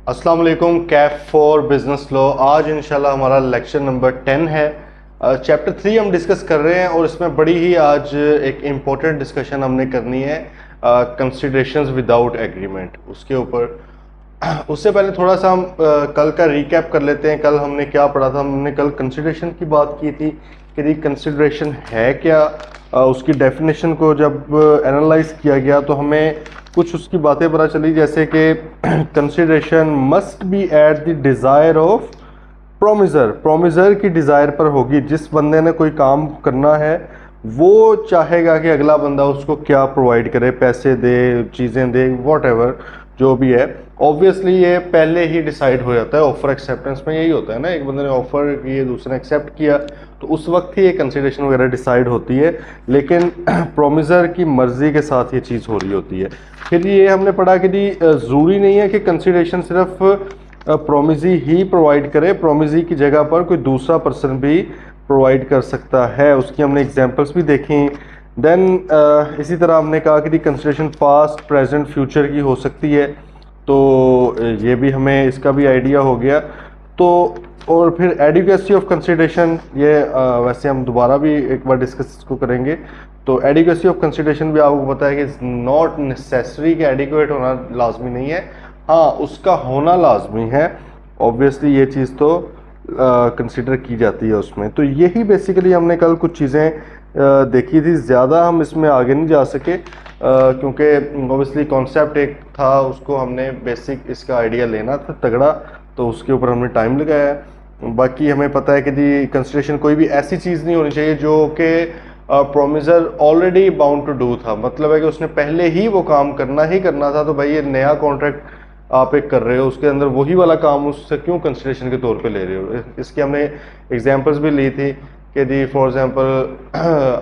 अस्सलाम वालेकुम। Kaif for business law. आज इंशाल्लाह हमारा लेक्चर नंबर 10 है। चैप्टर 3 हम डिस्कस कर रहे हैं और इसमें बड़ी ही आज एक इम्पोर्टेंट डिस्कशन हमने करनी है कंसिडरेशंस विदाउट एग्रीमेंट उसके ऊपर। उससे पहले थोड़ा सा हम कल का रिकैप कर लेते हैं। कल हमने क्या पढ़ा था? हमने कल कंसिडरेशन की बात की थी कि कंसिडरेशन है क्या। उसकी डेफिनेशन को जब एनालाइज किया गया तो हमें कुछ उसकी बातें पता चली, जैसे कि consideration must be at the desire of promisor. Promisor की डिज़ायर पर होगी। जिस बंदे ने कोई काम करना है वो चाहेगा कि अगला बंदा उसको क्या प्रोवाइड करे, पैसे दे, चीज़ें दे, वॉट जो भी है। ऑब्वियसली ये पहले ही डिसाइड हो जाता है। ऑफर एक्सेप्टेंस में यही होता है ना, एक बंदे ने ऑफर किए, दूसरे ने एक्सेप्ट किया, तो उस वक्त ही ये कंसिडरेशन वगैरह डिसाइड होती है। लेकिन प्रोमिजर की मर्जी के साथ ये चीज़ हो रही होती है। फिर ये हमने पढ़ा कि ज़रूरी नहीं है कि कंसिडरेशन सिर्फ प्रोमिजी ही प्रोवाइड करे। प्रोमिजी की जगह पर कोई दूसरा पर्सन भी प्रोवाइड कर सकता है। उसकी हमने एग्जांपल्स भी देखी। देन इसी तरह हमने कहा कि कंसिडरेशन पास्ट, प्रेजेंट, फ्यूचर की हो सकती है, तो ये भी हमें इसका भी आइडिया हो गया। तो और फिर एडिक्वेसी ऑफ कंसिडरेशन, ये वैसे हम दोबारा भी एक बार डिस्कस इसको करेंगे। तो एडिक्वेसी ऑफ कंसिडरेशन भी आपको पता है कि नॉट नेसेसरी कि एडिक्वेट होना लाजमी नहीं है, हाँ उसका होना लाजमी है। ऑब्वियसली ये चीज़ तो कंसिडर की जाती है उसमें। तो यही बेसिकली हमने कल कुछ चीज़ें देखी थी। ज़्यादा हम इसमें आगे नहीं जा सके क्योंकि ऑब्वियसली कॉन्सेप्ट एक था, उसको हमने बेसिक इसका आइडिया लेना था तगड़ा, तो उसके ऊपर हमने टाइम लगाया। बाकी हमें पता है कि कंसिडरेशन कोई भी ऐसी चीज़ नहीं होनी चाहिए जो कि promisor already bound to do था। मतलब है कि उसने पहले ही वो काम करना ही करना था, तो भाई ये नया कॉन्ट्रैक्ट आप एक कर रहे हो, उसके अंदर वही वाला काम उससे क्यों कंसिडरेशन के तौर पे ले रहे हो। इसकी हमने एग्जांपल्स भी ली थी कि फॉर एग्जांपल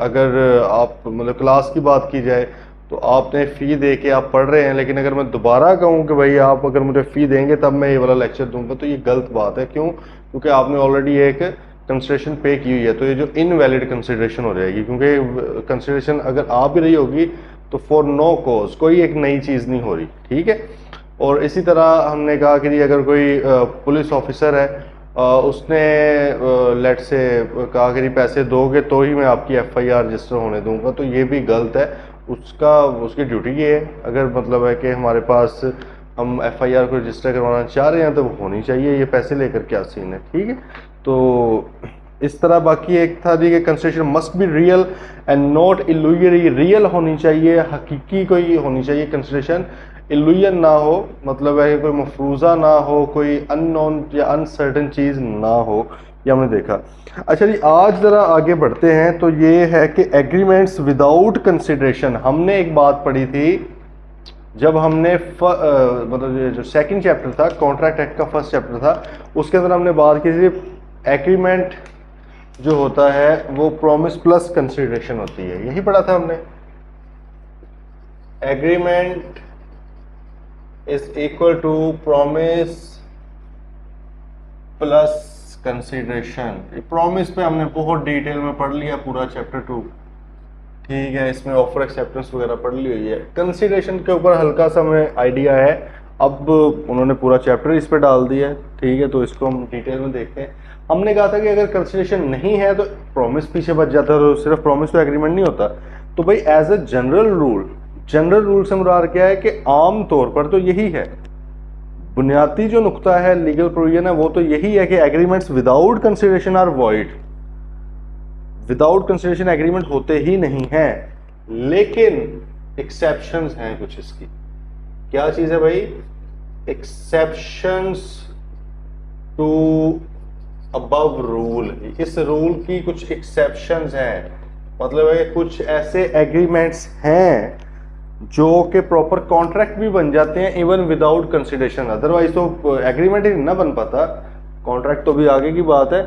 अगर आप मतलब क्लास की बात की जाए तो आपने फ़ी दे के आप पढ़ रहे हैं, लेकिन अगर मैं दोबारा कहूँ कि भाई आप अगर मुझे फ़ी देंगे तब मैं ये वाला लेक्चर दूंगा, तो ये गलत बात है। क्यों? क्योंकि आपने ऑलरेडी एक कंसिडरेशन पे की हुई है, तो ये जो इनवैलिड कंसिडरेशन हो जाएगी। क्योंकि कंसिडरेशन अगर आ भी रही होगी तो फॉर नो कॉज, कोई एक नई चीज़ नहीं हो रही, ठीक है। और इसी तरह हमने कहा कि अगर कोई पुलिस ऑफिसर है, उसने लेट से कहा कि पैसे दोगे तो ही मैं आपकी एफआईआर रजिस्टर होने दूंगा, तो ये भी गलत है। उसकी ड्यूटी ये है, अगर मतलब है कि हमारे पास हम एफआईआर को रजिस्टर करवाना चाह रहे हैं तो वो होनी चाहिए। ये पैसे लेकर क्या सीन है, ठीक है। तो इस तरह बाकी एक था कि consideration must be real and not illusory. Real होनी चाहिए, हकीकी कोई होनी चाहिए कंसिडरेशन, इल्यूजन ना हो, मतलब है कि कोई मफरूज़ा ना हो, कोई अननोन या अनसर्टन चीज़ ना हो। ये हमने देखा। अच्छा जी, आज ज़रा आगे बढ़ते हैं। तो ये है कि एग्रीमेंट्स विदाउट कंसिडरेशन। हमने एक बात पढ़ी थी जब हमने मतलब जो सेकंड चैप्टर था, कॉन्ट्रैक्ट एक्ट का फर्स्ट चैप्टर था, उसके अंदर हमने बात की थी एग्रीमेंट जो होता है वो प्रॉमिस प्लस कंसिडरेशन होती है। यही पढ़ा था हमने। Agreement is equal to promise plus consideration. Promise पे हमने बहुत डिटेल में पढ़ लिया पूरा चैप्टर 2, ठीक है। इसमें ऑफर एक्सेप्टेंस वगैरह पढ़ ली हुई है। कंसिडरेशन के ऊपर हल्का सा हमें आइडिया है, अब उन्होंने पूरा चैप्टर इस पे डाल दिया है, ठीक है। तो इसको हम डिटेल में देखते हैं। हमने कहा था कि अगर कंसिडरेशन नहीं है तो प्रॉमिस पीछे बच जाता है, तो सिर्फ प्रॉमिस तो एग्रीमेंट नहीं होता। तो भाई एज ए जनरल रूल से मुराद क्या है कि आम तौर पर तो यही है, बुनियादी जो नुक्ता है लीगल प्रोविजन है वो तो यही है कि agreements without consideration are void. Without consideration agreement होते ही नहीं हैं, लेकिन एक्सेप्शंस हैं कुछ इसकी। क्या चीज है भाई? Exceptions to above rule. इस रूल की कुछ एक्सेप्शंस हैं, मतलब है कुछ ऐसे एग्रीमेंट्स हैं जो कि प्रॉपर कॉन्ट्रैक्ट भी बन जाते हैं इवन विदाउट कंसिडरेशन। अदरवाइज तो एग्रीमेंट ही ना बन पाता। कॉन्ट्रैक्ट तो भी आगे की बात है,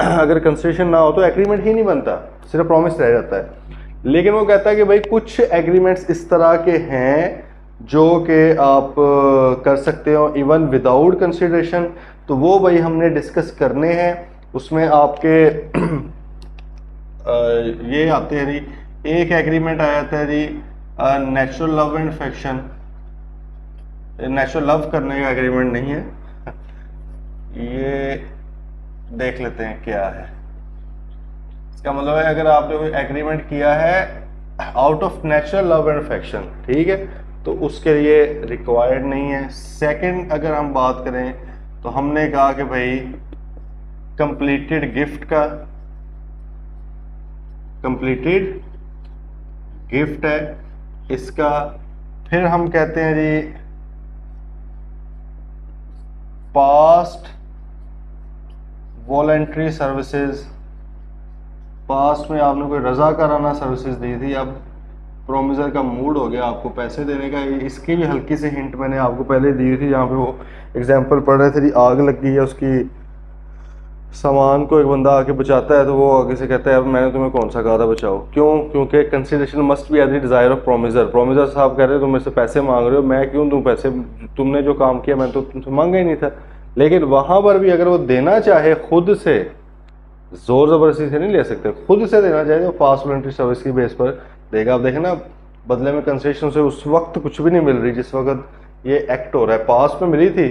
अगर कंसिडरेशन ना हो तो एग्रीमेंट ही नहीं बनता, सिर्फ प्रॉमिस रह जाता है। लेकिन वो कहता है कि भाई कुछ एग्रीमेंट्स इस तरह के हैं जो कि आप कर सकते हो इवन विदाउट कंसिडरेशन। तो वो भाई हमने डिस्कस करने हैं। उसमें आपके ये आते हैं जी। एक एग्रीमेंट आया था जी natural love and affection, natural love करने का एग्रीमेंट नहीं है। ये देख लेते हैं क्या है इसका मतलब है। अगर आपने कोई एग्रीमेंट किया है out of natural love and affection, ठीक है, तो उसके लिए रिक्वायर्ड नहीं है। सेकंड अगर हम बात करें तो हमने कहा कि भाई कंप्लीटेड गिफ्ट का, कंप्लीटेड गिफ्ट है इसका। फिर हम कहते हैं जी पास्ट वॉलंटरी सर्विसेज, पास्ट में आपने कोई रजाकाराना सर्विसेज दी थी, अब प्रोमिसर का मूड हो गया आपको पैसे देने का। इसकी भी हल्की सी हिंट मैंने आपको पहले दी थी, जहाँ पे वो एग्जांपल पढ़ रहे थे, आग लग गई है, उसकी सामान को एक बंदा आके बचाता है तो वो आगे से कहता है अब मैंने तुम्हें कौन सा कहा था बचाओ, क्यों? क्योंकि consideration must be at the desire of promisor. Promisor साहब कह रहे हो तुम मेरे से पैसे मांग रहे हो, मैं क्यों दूं पैसे, तुमने जो काम किया मैं तो तुमसे मांगा ही नहीं था। लेकिन वहां पर भी अगर वो देना चाहे खुद से, जोर जबरदस्ती से नहीं ले सकते, खुद से देना चाहे तो पास्ट वॉलंटरी सर्विस की बेस पर देगा। आप देखें ना, बदले में कंसेशन से उस वक्त कुछ भी नहीं मिल रही जिस वक्त ये एक्ट हो रहा है। पास्ट में मिली थी,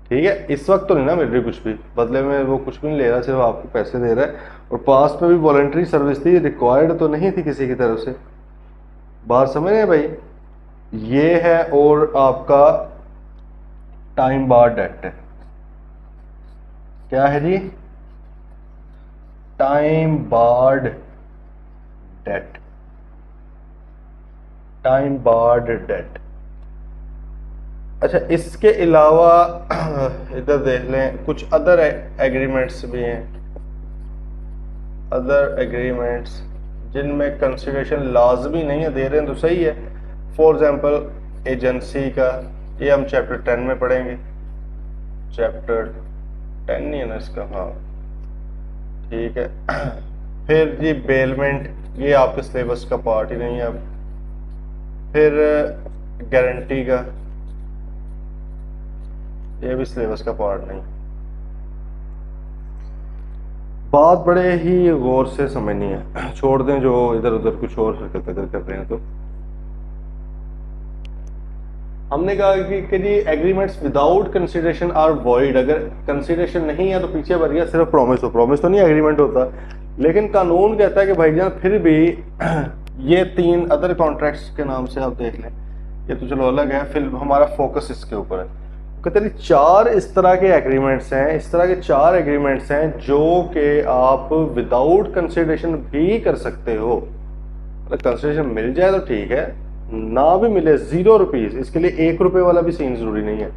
ठीक है, इस वक्त तो नहीं ना मिल रही कुछ भी, बदले में वो कुछ भी नहीं ले रहा, सिर्फ आपको पैसे दे रहा है। और पास्ट में भी वॉलंटरी सर्विस थी, रिक्वायर्ड तो नहीं थी किसी की तरफ से। बात समझ रहे हैं भाई? ये है और आपका टाइम बार डेट है। क्या है जी? Time barred debt, time barred debt. अच्छा, इसके अलावा इधर देख लें, कुछ अदर एग्रीमेंट्स भी हैं, अदर एग्रीमेंट्स जिनमें कंसिडरेशन लाजमी नहीं है, दे रहे हैं तो सही है। फॉर एग्जांपल एजेंसी का, ये हम चैप्टर 10 में पढ़ेंगे। चैप्टर 10 नहीं है ना इसका, हाँ ठीक है। फिर जी बेलमेंट, ये आपके सिलेबस का पार्ट ही नहीं है अब। फिर गारंटी का, ये भी सिलेबस का पार्ट नहीं। बात बड़े ही गौर से समझनी है, छोड़ दें जो इधर उधर कुछ और हरकत अगर कर रहे हैं तो। हमने कहा कि जी agreements without consideration are void. अगर कंसिडरेशन नहीं है तो पीछे बढ़ गया, सिर्फ प्रॉमिस हो, प्रॉमिस तो नहीं एग्रीमेंट होता। लेकिन कानून कहता है कि भाईजान फिर भी ये 3 अदर कॉन्ट्रैक्ट्स के नाम से आप देख लें, ये तो चलो अलग है, फिर हमारा फोकस इसके ऊपर है। कहते 4 इस तरह के एग्रीमेंट्स हैं, इस तरह के 4 एग्रीमेंट्स हैं जो कि आप विदाउट कंसिडरेशन भी कर सकते हो। मतलब कंसिडरेशन मिल जाए तो ठीक है, ना भी मिले 0 रुपीज, इसके लिए 1 रुपए वाला भी सीन जरूरी नहीं है।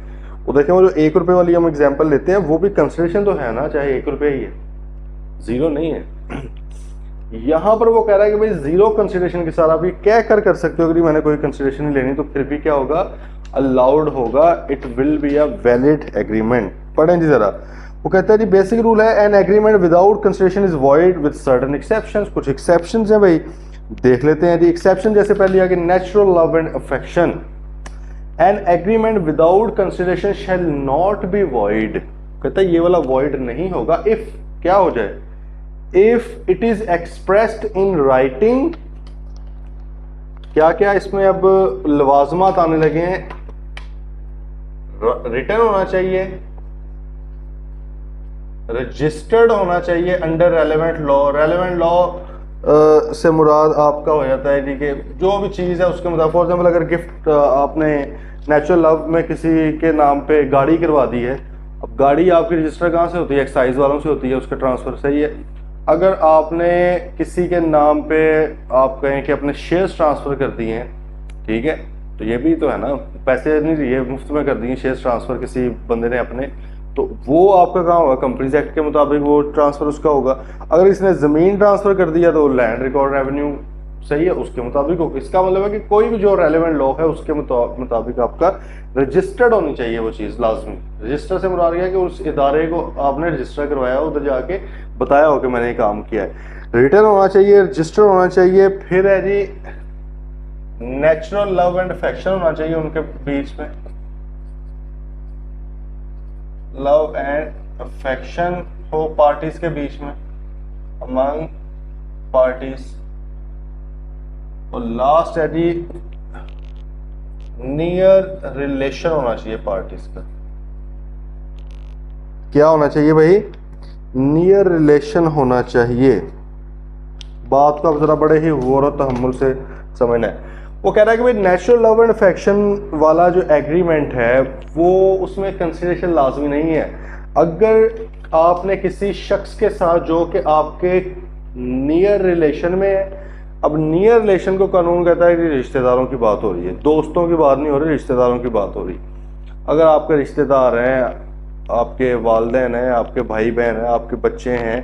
वो देखें, वो जो 1 रुपए वाली हम एग्जांपल लेते हैं वो भी कंसिडरेशन तो है ना, चाहे 1 रुपया ही है, 0 नहीं है। यहां पर वो कह रहा है कि भाई 0 कंसिडरेशन के साथ आप ये क्या कर सकते हो, अगर मैंने कोई कंसिडरेशन नहीं लेनी तो फिर भी क्या होगा, अलाउड होगा, it will be a valid agreement. पढ़ें जी जरा, वो कहता है जी बेसिक रूल है, N agreement without consideration is void with certain exceptions. कुछ एक्सेप्शंस हैं भाई, देख लेते हैं जी। एक्सेप्शन जैसे पहले आगे natural love and affection, N agreement without consideration shall not be void. कहता है ये वाला वॉइड नहीं होगा इफ क्या हो जाए, if it is expressed in writing. क्या क्या इसमें अब लवाजमात आने लगे हैं, रिटर्न होना चाहिए, रजिस्टर्ड होना चाहिए under relevant law. Relevant law से मुराद आपका हो जाता है कि जो भी चीज़ है उसके मुताबिक। फॉर एग्जाम्पल अगर गिफ्ट आपने नेचुरल लव में किसी के नाम पे गाड़ी करवा दी है, अब गाड़ी आपकी रजिस्टर कहाँ से होती है, एक्साइज वालों से होती है, उसका ट्रांसफर सही है। अगर आपने किसी के नाम पे आप कहें कि अपने शेयर्स ट्रांसफर कर दिए हैं, ठीक है, तो ये भी तो है ना, पैसे नहीं दिए, मुफ्त में कर दिए शेयर्स ट्रांसफर किसी बंदे ने अपने, तो वो आपका कहाँ होगा, कंपनीज एक्ट के मुताबिक वो ट्रांसफर उसका होगा। अगर इसने जमीन ट्रांसफर कर दिया तो लैंड रिकॉर्ड रेवेन्यू सही है, उसके मुताबिक होगा। इसका मतलब है कि कोई भी जो रेलेवेंट लॉ है उसके मुताबिक आपका रजिस्टर्ड होनी चाहिए वो चीज़, लाजमी। रजिस्टर से मुराद है कि उस इदारे को आपने रजिस्टर करवाया, उधर जाके बताया हो कि मैंने ये काम किया है। रिटर्न होना चाहिए, रजिस्टर होना चाहिए। फिर है जी नेचुरल लव एंड अफेक्शन होना चाहिए उनके बीच में, लव एंड अफेक्शन हो पार्टीज के बीच में, अमंग पार्टीज। और लास्ट है जी नियर रिलेशन होना चाहिए पार्टीज का। क्या होना चाहिए भाई? नियर रिलेशन होना चाहिए। बात को अब जरा बड़े ही गौर और तहम्मुल से समझना है। वो कह रहा है कि भाई नेचुरल लव एंड अफेक्शन वाला जो एग्रीमेंट है वो उसमें कंसिडरेशन लाजमी नहीं है। अगर आपने किसी शख्स के साथ जो कि आपके नियर रिलेशन में है, अब नियर रिलेशन को कानून कहता है कि रिश्तेदारों की बात हो रही है, दोस्तों की बात नहीं हो रही, रिश्तेदारों की बात हो रही। अगर आपके रिश्तेदार हैं, आपके वालिदैन हैं, आपके भाई बहन हैं, आपके बच्चे हैं,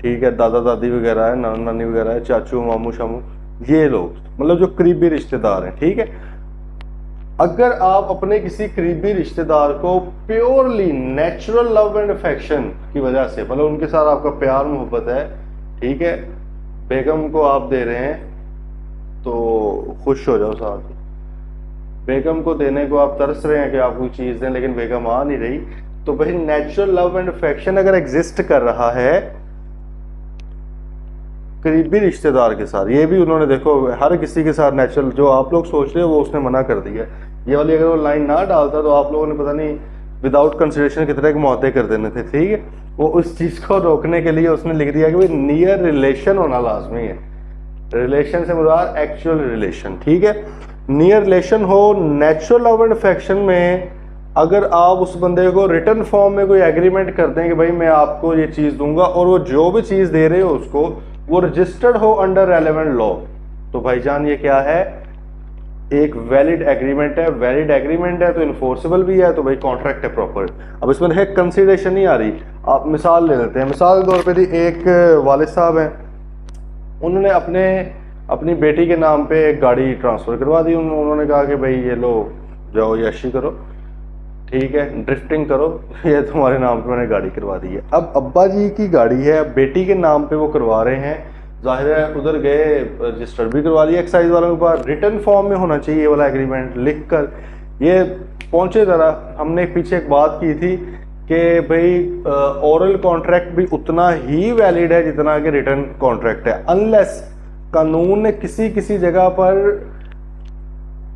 ठीक है, दादा दादी वगैरह है, नाना नानी वगैरह है, चाचू मामू शामू, ये लोग मतलब जो करीबी रिश्तेदार हैं, ठीक है। अगर आप अपने किसी करीबी रिश्तेदार को purely natural love and affection की वजह से, मतलब उनके साथ आपका प्यार मोहब्बत है, ठीक है, बेगम को आप दे रहे हैं तो खुश हो जाओ साथ। बेगम को देने को आप तरस रहे हैं कि आप कोई चीज़ दें, लेकिन बेगम आ नहीं रही, तो भाई नेचुरल लव एंड अफेक्शन अगर एग्जिस्ट कर रहा है करीबी रिश्तेदार के साथ, ये भी उन्होंने देखो हर किसी के साथ नेचुरल जो आप लोग सोच रहे हो वो उसने मना कर दिया। ये वाली अगर वो लाइन ना डालता तो आप लोगों ने पता नहीं विदाउट कंसिडरेशन कितने के मुआहदे कर देने थे, ठीक है। वो उस चीज़ को रोकने के लिए उसने लिख दिया कि भाई नियर रिलेशन होना लाजमी है। रिलेशन से मुराद एक्चुअल रिलेशन, ठीक है। नियर रिलेशन हो नेचुरल लव एंड अफेक्शन में, अगर आप उस बंदे को रिटर्न फॉर्म में कोई एग्रीमेंट कर दें कि भाई मैं आपको ये चीज़ दूंगा, और वो जो भी चीज़ दे रहे हो उसको वो रजिस्टर्ड हो अंडर रेलेवेंट लॉ, तो भाईजान ये क्या है? एक वैलिड एग्रीमेंट है। वैलिड एग्रीमेंट है तो इन्फोर्सेबल भी है, तो भाई कॉन्ट्रैक्ट है प्रॉपर। अब इसमें है कंसिडरेशन नहीं आ रही। आप मिसाल ले लेते हैं, मिसाल के तौर पे एक वालिद साहब हैं, उन्होंने अपनी बेटी के नाम पे एक गाड़ी ट्रांसफ़र करवा दी। उन्होंने कहा कि भाई ये लो जाओ यशी करो, ठीक है, ड्रिफ्टिंग करो, ये तुम्हारे नाम पे मैंने गाड़ी करवा दी है। अब अब्बा जी की गाड़ी है, बेटी के नाम पे वो करवा रहे हैं, जाहिर है उधर गए रजिस्टर भी करवा लिया एक्साइज वालों के पास। रिटर्न फॉर्म में होना चाहिए ये वाला एग्रीमेंट लिख कर ये पहुंचे। ज़रा हमने पीछे एक बात की थी कि भाई ओरल कॉन्ट्रैक्ट भी उतना ही वैलिड है जितना कि रिटर्न कॉन्ट्रैक्ट है, अनलेस कानून ने किसी जगह पर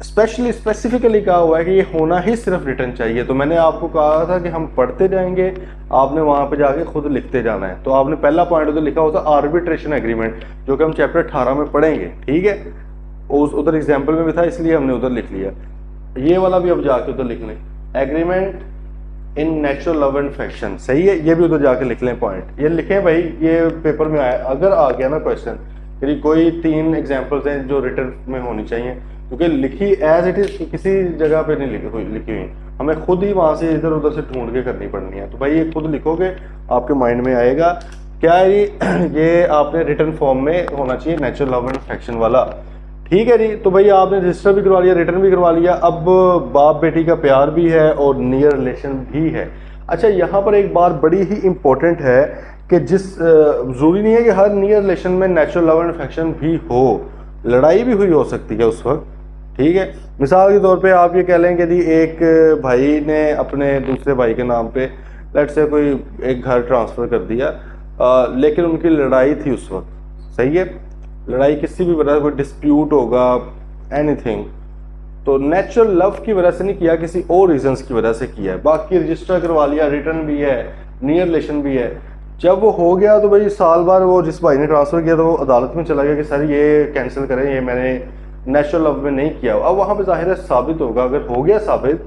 स्पेसिफिकली कहा हुआ है कि ये होना ही सिर्फ रिटर्न चाहिए। तो मैंने आपको कहा था कि हम पढ़ते जाएंगे, आपने वहां पे जाके खुद लिखते जाना है। तो आपने पहला पॉइंट उधर लिखा होता आर्बिट्रेशन एग्रीमेंट, जो कि हम चैप्टर 18 में पढ़ेंगे, ठीक है। उस उधर एग्जाम्पल में भी था, इसलिए हमने उधर लिख लिया। ये वाला भी अब जाके उधर लिख लें, agreement in natural love and affection, सही है, ये भी उधर जाके लिख लें पॉइंट। ये लिखें भाई, ये पेपर में आया, अगर आ गया ना क्वेश्चन, यदि कोई 3 एग्जाम्पल्स हैं जो रिटर्न में होनी चाहिए, क्योंकि लिखी एज इट इज किसी जगह पे नहीं लिखी हुई, हमें खुद ही वहां से इधर उधर से ढूंढ के करनी पड़नी है। तो भाई ये खुद लिखोगे आपके माइंड में आएगा क्या है। ये आपने रिटर्न फॉर्म में होना चाहिए नेचुरल लव एंड अफेक्शन वाला, ठीक है जी। तो भाई आपने रजिस्टर भी करवा लिया, रिटर्न भी करवा लिया, अब बाप बेटी का प्यार भी है और नियर रिलेशन भी है। अच्छा, यहाँ पर एक बात बड़ी ही इंपॉर्टेंट है कि जरूरी नहीं है कि हर नियर रिलेशन में नेचुरल लव एंड अफेक्शन भी हो, लड़ाई भी हुई हो सकती है उस वक्त, ठीक है। मिसाल के तौर पे आप ये कह लें कि जी एक भाई ने अपने दूसरे भाई के नाम पे लेट से कोई एक घर ट्रांसफ़र कर दिया, लेकिन उनकी लड़ाई थी उस वक्त, सही है, लड़ाई किसी भी वजह से, कोई डिस्प्यूट होगा, एनीथिंग, तो नेचुरल लव की वजह से नहीं किया, किसी और रीजंस की वजह से किया है। बाकी रजिस्टर करवा लिया, रिटर्न भी है, नियर रिलेशन भी है। जब वो हो गया तो भाई साल भर वो जिस भाई ने ट्रांसफ़र किया तो वो अदालत में चला गया कि सर ये कैंसिल करें, ये मैंने नेचुरल लव में नहीं किया। अब वहाँ पे जाहिर है साबित होगा, अगर हो गया साबित,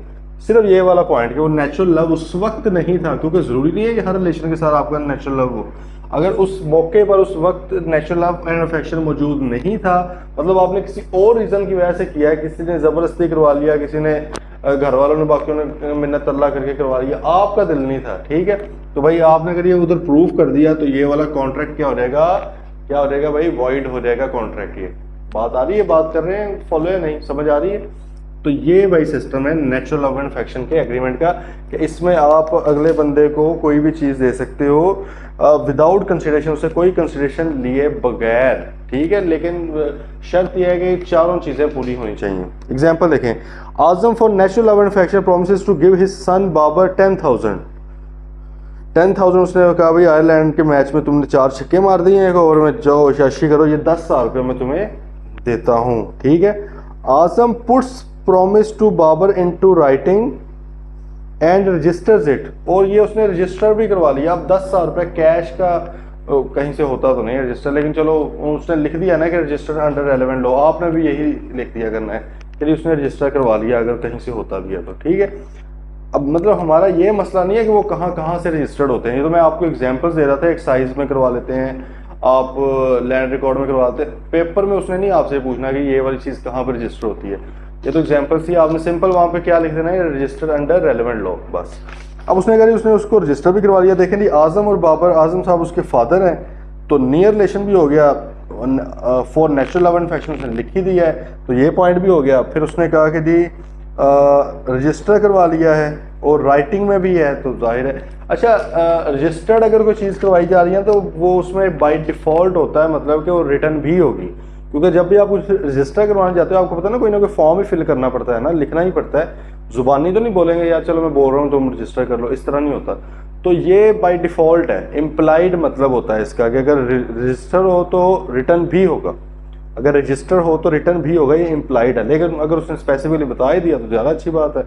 सिर्फ ये वाला पॉइंट कि वो नेचुरल लव उस वक्त नहीं था, क्योंकि ज़रूरी नहीं है कि हर रिलेशन के साथ आपका नेचुरल लव हो। अगर उस मौके पर उस वक्त नेचुरल लव एंड अफेक्शन मौजूद नहीं था, मतलब आपने किसी और रीज़न की वजह से किया है, किसी ने ज़बरदस्ती करवा लिया, किसी ने घर वालों ने बाकियों ने मिन्नत तल्ला करके करवा लिया, आपका दिल नहीं था, ठीक है। तो भाई आपने अगर ये उधर प्रूफ कर दिया तो ये वाला कॉन्ट्रैक्ट क्या हो जाएगा भाई, वॉइड हो जाएगा कॉन्ट्रैक्ट। ये बात आ रही है, बात कर रहे हैं, फॉलो है नहीं, समझ आ रही है। तो ये भाई सिस्टम है नेचुरल लव एंड अफेक्शन के एग्रीमेंट का, कि इसमें आप अगले बंदे को कोई भी चीज़ दे सकते हो विदाउट कंसिडरेशन, उससे कोई कंसिडरेशन लिए बगैर, ठीक है। लेकिन शर्त यह है कि चारों चीज़ें पूरी होनी चाहिए। एग्जाम्पल देखें, Azam for natural love and affection promises to give his son Babar 10,000 उसने कहा भाई आयरलैंड के मैच में तुमने 4 छक्के मार दिए हैं, ओवर में जाओ शाशी करो, ये 10,000 रुपये मैं तुम्हें देता हूँ, ठीक है। Azam puts promise to Babar into writing and registers it, और ये उसने रजिस्टर भी करवा लिया। अब 10,000 रुपये कैश का कहीं से होता तो नहीं रजिस्टर, लेकिन चलो उसने लिख दिया ना कि रजिस्टर अंडर रेलेवेंट लॉ, आपने भी यही लिख दिया करना है, चलिए उसने रजिस्टर करवा लिया अगर कहीं से होता भी है तो ठीक है। अब मतलब हमारा ये मसला नहीं है कि वो कहाँ कहाँ से रजिस्टर्ड होते हैं, ये तो मैं आपको एग्जांपल्स दे रहा था। एक्साइज में करवा लेते हैं आप, लैंड रिकॉर्ड में करवाते हैं, पेपर में उसने नहीं आपसे पूछना कि ये वाली चीज़ कहाँ पर रजिस्टर होती है, ये तो एग्जांपल्स थी। आपने सिंपल वहाँ पे क्या लिख देना है, रजिस्टर अंडर रेलेवेंट लॉ, बस। अब उसने कहा उसने उसको रजिस्टर भी करवा लिया। देखें जी, आजम और बाबर, आजम साहब उसके फादर हैं, तो नियर रिलेशन भी हो गया, for natural love and affection उसने लिख ही दिया है, तो ये पॉइंट भी हो गया। फिर उसने कहा कि जी रजिस्टर करवा लिया है और राइटिंग में भी है, तो जाहिर है। अच्छा, रजिस्टर्ड अगर कोई चीज़ करवाई जा रही है तो वो उसमें बाय डिफ़ॉल्ट होता है, मतलब कि वो रिटर्न भी होगी, क्योंकि जब भी आप कुछ रजिस्टर करवाने जाते हो आपको पता है ना, कोई फॉर्म ही फिल करना पड़ता है ना, लिखना ही पड़ता है। जुबानी तो नहीं बोलेंगे यार चलो मैं बोल रहा हूँ तुम रजिस्टर कर लो, इस तरह नहीं होता। तो ये बाय डिफ़ॉल्ट है, इम्प्लाइड मतलब होता है इसका कि अगर रजिस्टर हो तो रिटर्न भी होगा, अगर रजिस्टर हो तो रिटर्न भी होगा, ये इम्प्लाइड है। लेकिन अगर उसने स्पेसिफिकली बता ही दिया तो ज़्यादा अच्छी बात है,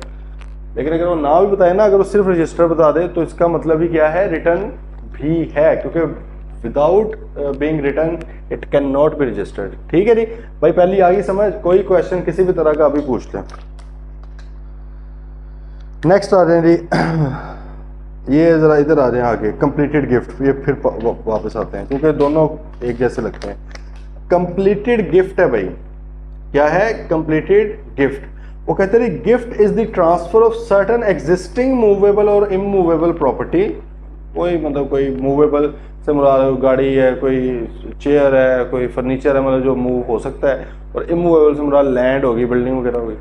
लेकिन अगर वो ना भी बताए ना, अगर वो सिर्फ रजिस्टर बता दे तो इसका मतलब ही क्या है, रिटर्न भी है, क्योंकि without being return it can not be registered. ठीक है जी भाई, पहली आ गई समझ। कोई क्वेश्चन किसी भी तरह का अभी पूछ लें। नेक्स्ट आ जाए जी, ये ज़रा इधर आ जाए आगे, कंप्लीटेड गिफ्ट, ये फिर वापस आते हैं क्योंकि दोनों एक जैसे लगते हैं। कंप्लीटेड गिफ्ट है भाई, क्या है कंप्लीटेड गिफ्ट? वो कहते हैं gift is the transfer of certain existing movable और इमूवेबल प्रॉपर्टी। कोई मतलब कोई मूवेबल से मुराद गाड़ी है, कोई चेयर है, कोई फर्नीचर है, मतलब जो मूव हो सकता है, और इमूवेबल से मुराद लैंड होगी, बिल्डिंग वगैरह होगी।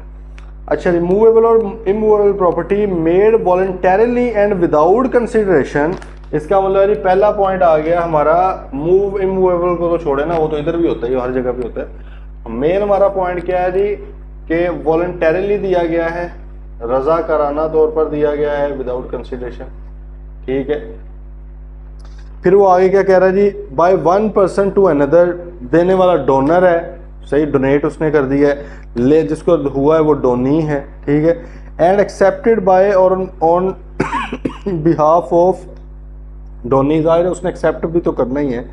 अच्छा, रिमूवेबल और immovable property made voluntarily and without consideration. इसका मतलब है पहला पॉइंट आ गया हमारा, मूव इमूवेबल को तो छोड़े ना, वो तो इधर भी होता है, हर जगह भी होता है। मेन हमारा पॉइंट क्या है जी कि वॉलंटरली दिया गया है, रजाकाराना तौर पर दिया गया है, विदाउट कंसिडरेशन। ठीक है, फिर वो आगे क्या कह रहा है जी, by one person to another, देने वाला डोनर है, सही, डोनेट उसने कर दिया है, ले जिसको हुआ है वो डोनी है। ठीक है, and accepted by or on behalf of donee, जाहिर है उसने एक्सेप्ट भी तो करना ही है।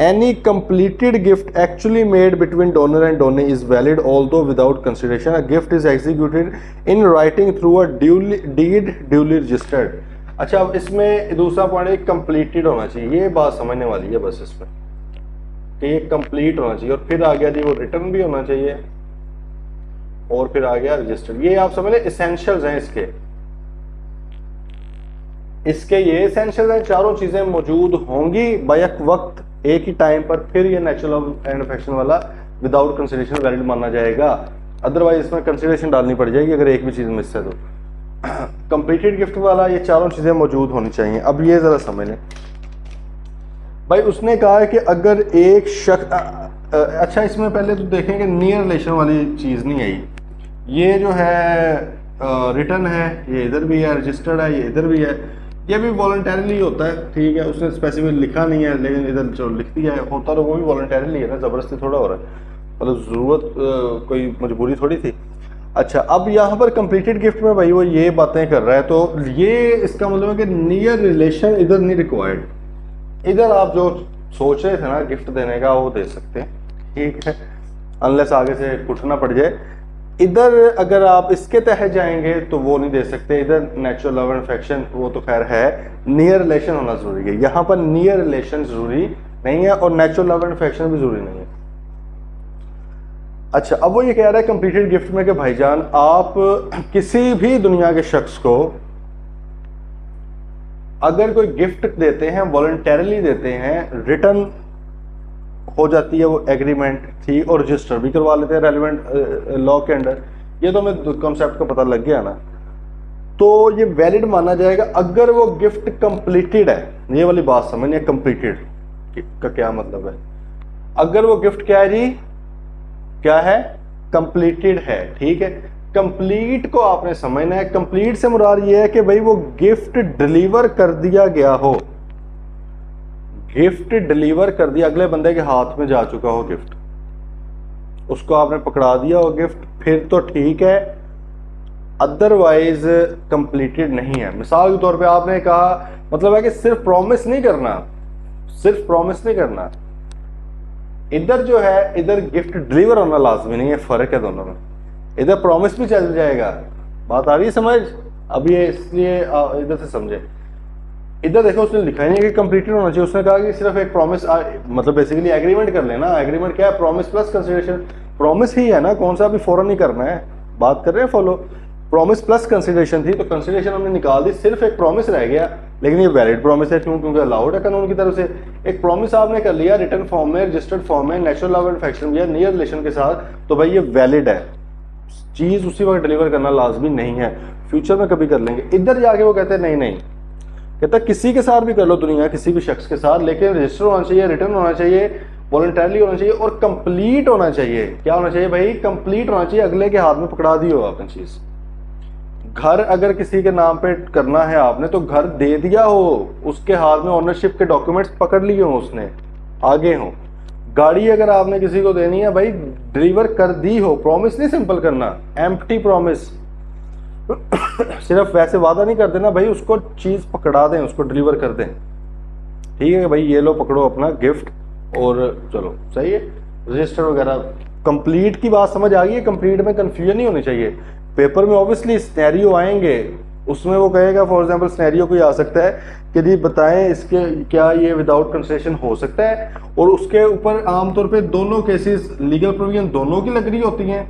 Any completed gift actually made between donor and donee is valid although without consideration. A gift is executed in writing through a deed duly registered. अच्छा, अब इसमें दूसरा पॉइंट कंप्लीटेड होना चाहिए, ये बात समझने वाली है बस इसमें कि ये कंप्लीट होना चाहिए, और फिर आ गया जी वो रिटर्न भी होना चाहिए, और फिर आ गया रजिस्टर्ड। ये आप समझ लें एसेंशियल्स हैं इसके ये एसेंशियल्स हैं, चारों चीजें मौजूद होंगी बैक वक्त एक ही टाइम पर, फिर ये नेचुरल एंड अफेक्शन वाला विदाउट कंसिडरेशन वैलिड माना जाएगा। अदरवाइज इसमें कंसिडरेशन डालनी पड़ जाएगी अगर एक भी चीज मिस है तो। कंप्लीटेड गिफ्ट वाला ये चारों चीजें मौजूद होनी चाहिए। अब ये जरा समझ लें भाई, उसने कहा है कि अगर एक शख्स, अच्छा इसमें पहले तो देखेंगे नियर रिलेशन वाली चीज़ नहीं आई, ये जो है रिटर्न है, ये इधर भी है, रजिस्टर्ड है, ये इधर भी है, ये भी वॉलंटरली होता है। ठीक है, उसने स्पेसिफिक लिखा नहीं है, लेकिन इधर जो लिख दिया है, होता तो वो भी वॉलंटरली है ना, ज़बरदस्ती थोड़ा हो रहा है, मतलब ज़रूरत कोई मजबूरी थोड़ी थी। अच्छा, अब यहाँ पर कंप्लीटेड गिफ्ट में भाई वो ये बातें कर रहा है, तो ये इसका मतलब है कि नियर रिलेशन इधर नहीं रिक्वायर्ड। इधर आप जो सोच रहे थे ना गिफ्ट देने का वो दे सकते हैं, ठीक है, अनलेस आगे से कुटना पड़ जाए। इधर अगर आप इसके तहत जाएंगे तो वो नहीं दे सकते। इधर नेचुरल लव एंड अफेक्शन वो तो खैर है, नियर रिलेशन होना जरूरी है, यहाँ पर नियर रिलेशन जरूरी नहीं है और नेचुरल लव एंड अफेक्शन भी जरूरी नहीं है। अच्छा, अब वो ये कह रहा है कंप्लीटेड गिफ्ट में कि भाईजान आप किसी भी दुनिया के शख्स को अगर कोई गिफ्ट देते हैं, वॉलंटरली देते हैं, रिटर्न हो जाती है वो एग्रीमेंट थी, और रजिस्टर भी करवा लेते हैं रेलिवेंट लॉ के अंडर। ये तो हमें कॉन्सेप्ट का पता लग गया ना, तो ये वैलिड माना जाएगा अगर वो गिफ्ट कंप्लीटेड है। ये वाली बात समझिए, कंप्लीटेड का क्या मतलब है। अगर वो गिफ्ट क्या है जी, क्या है, कंप्लीटेड है। ठीक है, कंप्लीट को आपने समझना है। कंप्लीट से मुराद ये है कि भाई वो गिफ्ट डिलीवर कर दिया गया हो, गिफ्ट डिलीवर कर दिया, अगले बंदे के हाथ में जा चुका हो गिफ्ट, उसको आपने पकड़ा दिया हो गिफ्ट, फिर तो ठीक है, अदरवाइज कंप्लीटेड नहीं है। मिसाल के तौर पे आपने कहा, मतलब है कि सिर्फ प्रॉमिस नहीं करना, सिर्फ प्रॉमिस नहीं करना, इधर जो है इधर गिफ्ट डिलीवर होना लाजमी नहीं है, फर्क है दोनों में। इधर प्रॉमिस भी चल जाएगा, बात आ रही है समझ? अब ये इसलिए इधर से समझे, इधर देखो उसने लिखा ही नहीं कि कंप्लीटेड होना चाहिए, उसने कहा कि सिर्फ एक प्रॉमिस, मतलब बेसिकली एग्रीमेंट कर लेना। एग्रीमेंट क्या है? प्रॉमिस प्लस कंसिडरेशन, प्रॉमिस ही है ना, कौन सा अभी फौरन नहीं करना है, बात कर रहे हैं फॉलो। प्रॉमिस प्लस कंसिडरेशन थी, तो कंसिडरेशन हमने निकाल दी, सिर्फ एक प्रॉमिस रह गया, लेकिन ये वैलिड प्रॉमिस है, क्यों? क्योंकि अलाउड है कानून की तरफ से। एक प्रॉमिस आपने कर लिया रिटर्न फॉर्म में, रजिस्टर्ड फॉर्म में, नेचुरल लव एंड अफेक्शन या नियर रिलेशन के साथ, तो भाई ये वैलिड है, चीज उसी वक्त डिलीवर करना लाजमी नहीं है, फ्यूचर में कभी कर लेंगे। इधर जाके वो कहते हैं नहीं नहीं, कहता किसी के साथ भी कर लो दुनिया, किसी भी शख्स के साथ, लेकिन रजिस्टर होना चाहिए, रिटर्न होना चाहिए, वॉलंटरली होना चाहिए और कंप्लीट होना चाहिए। क्या होना चाहिए भाई? कंप्लीट होना चाहिए, अगले के हाथ में पकड़ा दी हो आपने चीज। घर अगर किसी के नाम पे करना है आपने, तो घर दे दिया हो, उसके हाथ में ओनरशिप के डॉक्यूमेंट्स पकड़ लिए हो, उसने आगे हो। गाड़ी अगर आपने किसी को देनी है भाई, डिलीवर कर दी हो, प्रॉमिस नहीं सिंपल करना, एम्प्टी प्रॉमिस। सिर्फ वैसे वादा नहीं कर देना भाई, उसको चीज पकड़ा दें, उसको डिलीवर कर दें। ठीक है भाई, ये लो पकड़ो अपना गिफ्ट और चलो, सही है। रजिस्टर वगैरह कंप्लीट की बात समझ आ गई है? कंप्लीट में कंफ्यूजन नहीं होनी चाहिए। पेपर में ऑब्वियसली सिनेरियो आएंगे, उसमें वो कहेगा, फॉर एग्जांपल सिनेरियो कोई आ सकता है कि जी बताएं इसके क्या ये विदाउट कंसिडरेशन हो सकता है, और उसके ऊपर आमतौर पे दोनों केसेस लीगल प्रोविजन दोनों की लग रही होती हैं।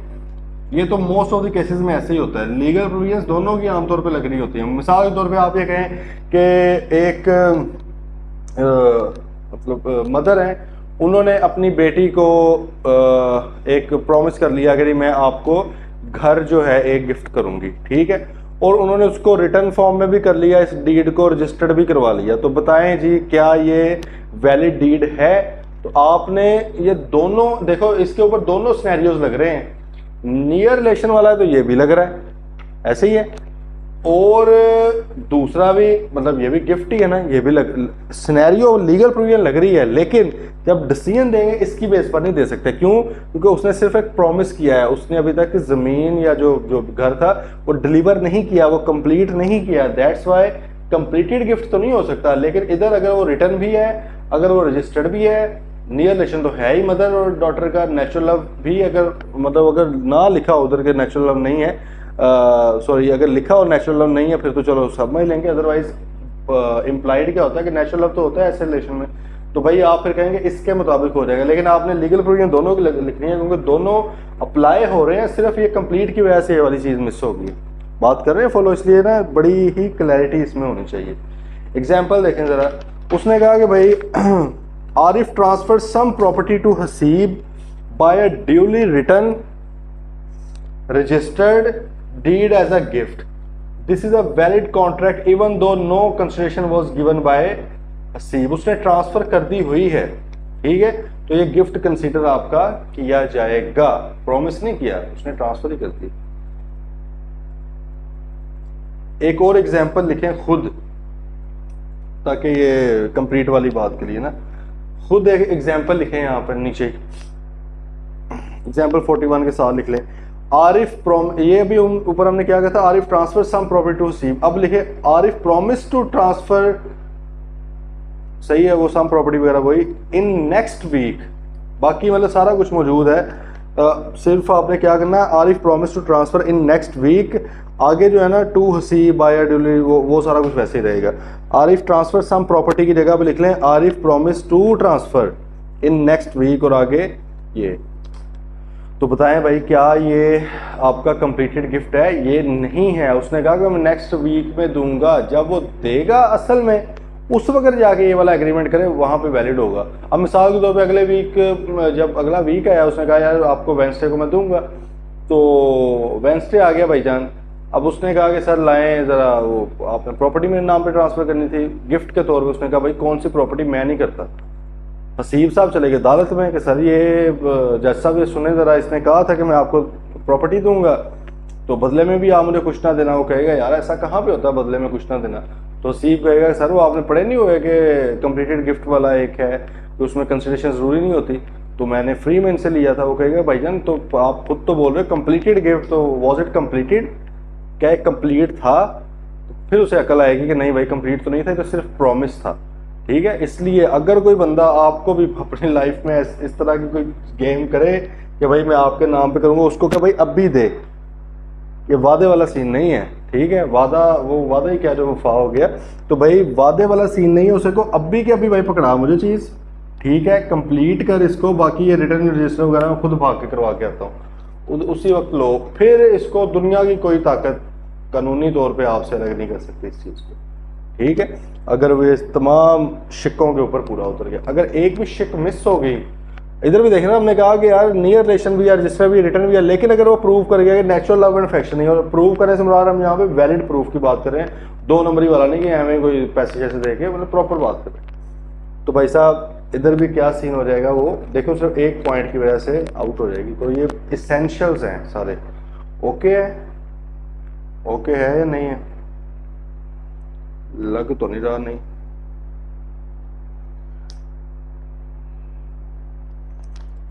ये तो मोस्ट ऑफ द केसेस में ऐसे ही होता है, लीगल प्रोविजंस दोनों की आमतौर पे लग रही होती है। मिसाल के तौर पे आप ये कहें कि एक मतलब मदर है, उन्होंने अपनी बेटी को एक प्रॉमिस कर लिया कि मैं आपको घर जो है एक गिफ्ट करूंगी, ठीक है, और उन्होंने उसको रिटर्न फॉर्म में भी कर लिया, इस डीड को रजिस्टर्ड भी करवा लिया। तो बताएं जी क्या ये वैलिड डीड है? तो आपने ये दोनों देखो, इसके ऊपर दोनों सिनेरियोज लग रहे हैं, नियर रिलेशन वाला है तो ये भी लग रहा है ऐसे ही है, और दूसरा भी मतलब ये भी गिफ्ट ही है ना, ये भी सिनेरियो लीगल प्रोविजन लग रही है, लेकिन जब डिसीजन देंगे इसकी बेस पर नहीं दे सकते। क्यों? क्योंकि उसने सिर्फ एक प्रॉमिस किया है, उसने अभी तक जमीन या जो जो घर था वो डिलीवर नहीं किया, वो कंप्लीट नहीं किया, दैट्स वाई कंप्लीटेड गिफ्ट तो नहीं हो सकता। लेकिन इधर अगर वो रिटर्न भी है, अगर वो रजिस्टर्ड भी है, नियर रिलेशन तो है ही मदर और डॉटर का, नेचुरल लव भी अगर मतलब अगर ना लिखा उधर के नेचुरल लव नहीं है, सॉरी अगर लिखा और नेचुरल लव नहीं है फिर तो चलो समझ लेंगे, अदरवाइज इम्प्लाइड क्या होता है कि नेचुरल लव तो होता है ऐसे रिलेशन में, तो भाई आप फिर कहेंगे इसके मुताबिक हो जाएगा। लेकिन आपने लीगल प्रोविजन दोनों की लिखनी है, क्योंकि दोनों अप्लाई हो रहे हैं, सिर्फ ये कंप्लीट की वजह से ये वाली चीज़ मिस होगी। बात कर रहे हैं फॉलो, इसलिए ना बड़ी ही क्लैरिटी इसमें होनी चाहिए। एग्जाम्पल देखें ज़रा, उसने कहा कि भाई Arif transfer some property to Haseeb by a duly return registered deed as a gift. This is a valid contract even though no consideration was given by Haseeb. उसने ट्रांसफर कर दी हुई है, ठीक है, तो ये गिफ्ट कंसीडर आपका किया जाएगा, प्रॉमिस नहीं किया, उसने ट्रांसफर ही कर दी। एक और एग्जांपल लिखें खुद, ताकि ये कंप्लीट वाली बात के लिए ना, खुद एक एग्जांपल लिखें यहाँ पर नीचे, एग्जांपल 41 के साथ लिख लें। आरिफ ये भी ऊपर हमने क्या कहा था, Arif transfer some property to Haseeb. अब लिखे आरिफ प्रॉमिस टू ट्रांसफर, सही है वो सम प्रॉपर्टी वगैरह वही, इन नेक्स्ट वीक, बाकी मतलब सारा कुछ मौजूद है, सिर्फ आपने क्या करना है, Arif promise to transfer in next week, आगे जो है ना टू हसीब बाय डिलीवरी वो सारा कुछ वैसे ही रहेगा। आरिफ ट्रांसफर सम प्रॉपर्टी की जगह पे लिख लें Arif promise to transfer in next week, और आगे ये। तो बताएं भाई क्या ये आपका कंप्लीटेड गिफ्ट है? ये नहीं है। उसने कहा कि मैं नेक्स्ट वीक में दूंगा, जब वो देगा असल में उस वक्त जाके ये वाला एग्रीमेंट करें, वहां पे वैलिड होगा। अब मिसाल के तौर पे अगले वीक, जब अगला वीक आया, उसने कहा यार आपको वेंसडे को मैं दूंगा, तो वेंसडे आ गया भाईजान, अब उसने कहा कि सर लाएं ज़रा वो आपने प्रॉपर्टी मेरे नाम पे ट्रांसफ़र करनी थी गिफ्ट के तौर पे। उसने कहा भाई कौन सी प्रॉपर्टी, मैं नहीं करता। हसीब साहब चले गए अदालत में कि सर ये जज साहब ये सुने ज़रा, इसने कहा था कि मैं आपको प्रॉपर्टी दूंगा तो बदले में भी आप मुझे कुछ ना देना। वो कहेगा यार ऐसा कहाँ पे होता है बदले में कुछ ना देना। तो हसीब कहेगा सर वो आपने पढ़े नहीं हुए कि कंप्लीटेड गिफ्ट वाला एक है तो उसमें कंसिडरेशन ज़रूरी नहीं होती। तो मैंने फ्री में इनसे लिया था। वो कहेगा भाईजान तो आप खुद तो बोल रहे हो कंप्लीटेड गिफ्ट, तो वॉज इट कंप्लीटेड, क्या एक कंप्लीट था? तो फिर उसे अकल आएगी कि नहीं भाई कंप्लीट तो नहीं था, ये तो सिर्फ प्रॉमिस था। ठीक है, इसलिए अगर कोई बंदा आपको भी अपनी लाइफ में इस तरह की कोई गेम करे कि भाई मैं आपके नाम पे करूंगा, उसको क्या भाई अब भी दे, ये वादे वाला सीन नहीं है। ठीक है, वादा वो वादा ही क्या जो वफा हो गया, तो भाई वादे वाला सीन नहीं है। उसे को अब भी क्या, अभी भाई पकड़ा मुझे चीज़, ठीक है कंप्लीट कर इसको, बाकी ये रिटर्न रजिस्टर वगैरह मैं खुद भाग के करवा के आता हूँ, उसी वक्त लो। फिर इसको दुनिया की कोई ताकत कानूनी तौर पे आपसे अलग नहीं कर सकती इस चीज़ को। ठीक है, अगर वो इस तमाम शिक्कों के ऊपर पूरा उतर गया, अगर एक भी शिक मिस हो गई, इधर भी देखना हमने कहा कि यार नियर रिलेशन भी है, रजिस्टर भी, रिटर्न भी है, लेकिन अगर वो प्रूव कर गया कि नेचुरल लव एंड अफेक्शन नहीं, और प्रूव करने से मुराद हम यहाँ पे वैलिड प्रूफ की बात कर रहे हैं, 2 नंबरी वाला नहीं कि हमें कोई पैसे जैसे देके, मतलब प्रॉपर बात कर रहे हैं। तो भाई साहब इधर भी क्या सीन हो जाएगा, वो देखो सिर्फ एक पॉइंट की वजह से आउट हो जाएगी। तो ये इसेंशियल्स हैं सारे। ओके है, ओके है या नहीं है? लग तो नहीं रहा, नहीं।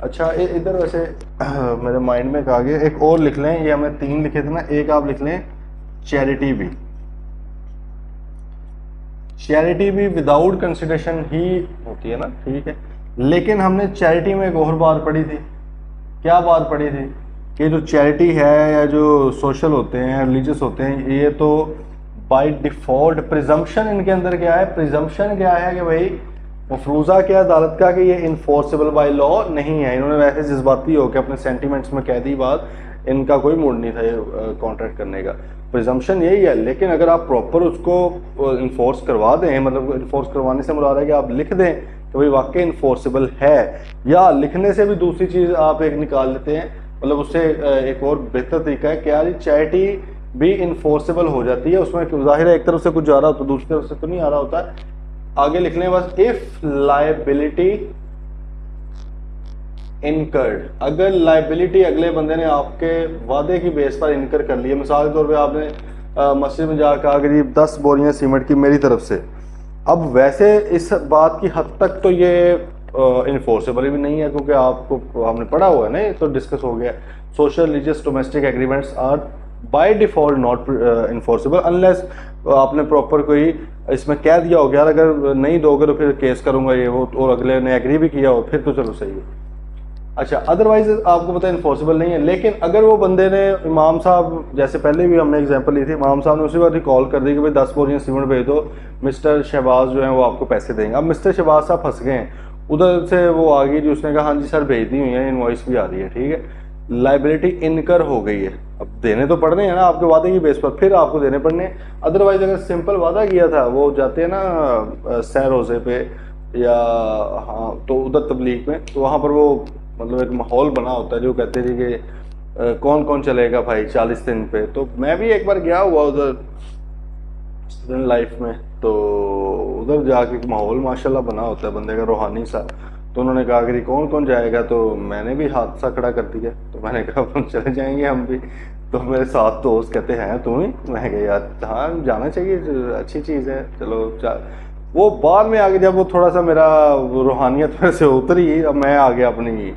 अच्छा इधर वैसे मेरे माइंड में कहा गया एक और लिख लें, ये हमने 3 लिखे थे ना, एक आप लिख लें चैरिटी भी। चैरिटी भी विदाउट कंसिडरेशन ही होती है ना, ठीक है। लेकिन हमने चैरिटी में एक और बात पढ़ी थी, क्या बात पढ़ी थी कि जो चैरिटी है या जो सोशल होते हैं, रिलीजियस होते हैं, ये तो बाय डिफॉल्ट प्रिजम्पशन इनके अंदर क्या है, प्रिजम्पशन क्या है कि भाई मफरूज़ा क्या अदालत का कि ये इन्फोर्सेबल बाय लॉ नहीं है। इन्होंने वैसे जज्बाती होकर अपने सेंटिमेंट्स में कह दी बात, इनका कोई मूड नहीं था ये कॉन्ट्रैक्ट करने का। प्रिजम्पशन यही है, लेकिन अगर आप प्रॉपर उसको इन्फोर्स करवा दें, मतलब इन्फोर्स करवाने से मुराद है कि आप लिख दें कि भाई वाकई इन्फोर्सेबल है, या लिखने से भी दूसरी चीज़ आप एक निकाल लेते हैं, मतलब उससे एक और बेहतर तरीका है क्या, चैरिटी भी इन्फोर्सेबल हो जाती है। उसमें जाहिर है एक तरफ से कुछ जा रहा होता है, दूसरी तरफ से तो नहीं आ रहा होता है। आगे लिख लें बस, इफ लायबिलिटी इनकर्ड, अगर लायबिलिटी अगले बंदे ने आपके वादे की बेस पर इनकर कर लिया, मिसाल के तौर पे आपने मस्जिद में जाकर कहा कि 10 बोरियां सीमेंट की मेरी तरफ से, अब वैसे इस बात की हद तक तो ये इन्फोर्सेबल भी नहीं है, क्योंकि आपको हमने पढ़ा हुआ है ना, ये तो डिस्कस हो गया, social religious domestic agreements are by default not enforceable unless आपने प्रॉपर कोई इसमें कह दिया हो, यार अगर नहीं दोगे तो फिर केस करूंगा ये वो, और अगले ने एग्री भी किया हो, फिर तो चलो सही है। अच्छा, अदरवाइज आपको पता है इन्फोर्सेबल नहीं है। लेकिन अगर वो बंदे ने, इमाम साहब, जैसे पहले भी हमने एग्जांपल ली थी, इमाम साहब ने उसी बात ही कॉल कर दी कि भाई 10 बोरियां सीमेंट भेज दो, मिस्टर शहबाज जो है वो आपको पैसे देंगे। अब मिस्टर शहबाज साहब फंस गए हैं, उधर से वो आ गई जी, उसने कहा हाँ जी सर भेज दी हुई है, इनवॉइस भी आ रही है, ठीक है, लाइबिलिटी इनकर हो गई है। अब देने तो पड़ने हैं ना आपके वादे की बेस पर, फिर आपको देने पड़ने। अदरवाइज अगर सिंपल वादा किया था, वो जाते हैं ना सह रोज़े पे या हाँ तो उधर तबलीग में, तो वहाँ पर वो मतलब एक माहौल बना होता है जो कहते थे कि कौन कौन चलेगा भाई 40 दिन पे। तो मैं भी एक बार गया हुआ उधर स्टूडेंट लाइफ में, तो उधर जाके एक माहौल माशाल्लाह बना होता है बंदे का रूहानी सा। तो उन्होंने कहा कि कौन कौन जाएगा, तो मैंने भी हाथ सा खड़ा कर दिया, तो मैंने कहा अपन चले जाएंगे हम भी। तो मेरे साथ दोस्त कहते हैं तुम ही, मैं कहा यार हाँ जाना चाहिए, अच्छी चीज़ है, चलो वो बाद में आगे जब वो थोड़ा सा मेरा रूहानियत मेरे से उतरी, अब मैं आ गया अपनी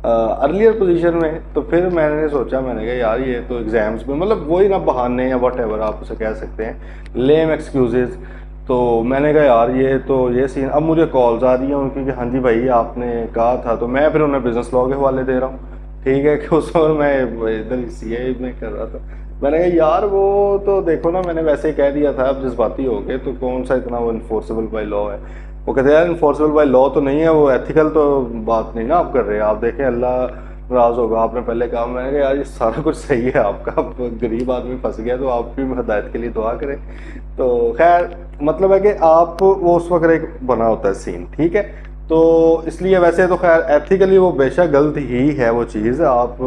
अर्लियर पोजीशन में, तो फिर मैंने सोचा, मैंने कहा यार ये तो एग्जाम्स में, मतलब वही ना बहाने या वट एवर आप उसे कह सकते हैं, लेम एक्सक्यूजेज। तो मैंने कहा यार ये सीन, अब मुझे कॉल्स आ रही हैं उनकी कि हाँ जी भाई आपने कहा था, तो मैं फिर उन्हें बिजनेस लॉ के हवाले दे रहा हूँ, ठीक है, कि उस वक्त मैं इधर CA में कर रहा था। मैंने कहा यार वो तो देखो ना, मैंने वैसे ही कह दिया था, अब जज्बाती हो गए, तो कौन सा इतना वो इन्फोर्सेबल बाय लॉ है। वो कहते हैं यार इन्फोर्सेबल बाय लॉ तो नहीं है, वो एथिकल तो बात नहीं ना आप कर रहे हैं, आप देखें अल्लाह नाराज होगा, आपने पहले कहा। मैंने कहा यार ये सारा कुछ सही है आपका, अब गरीब आदमी फंस गया, तो आप भी हिदायत के लिए दुआ करें। तो खैर मतलब है कि आप वो उस वक्त एक बना होता है सीन, ठीक है। तो इसलिए वैसे तो खैर एथिकली वो बेशक गलत ही है वो चीज़, आप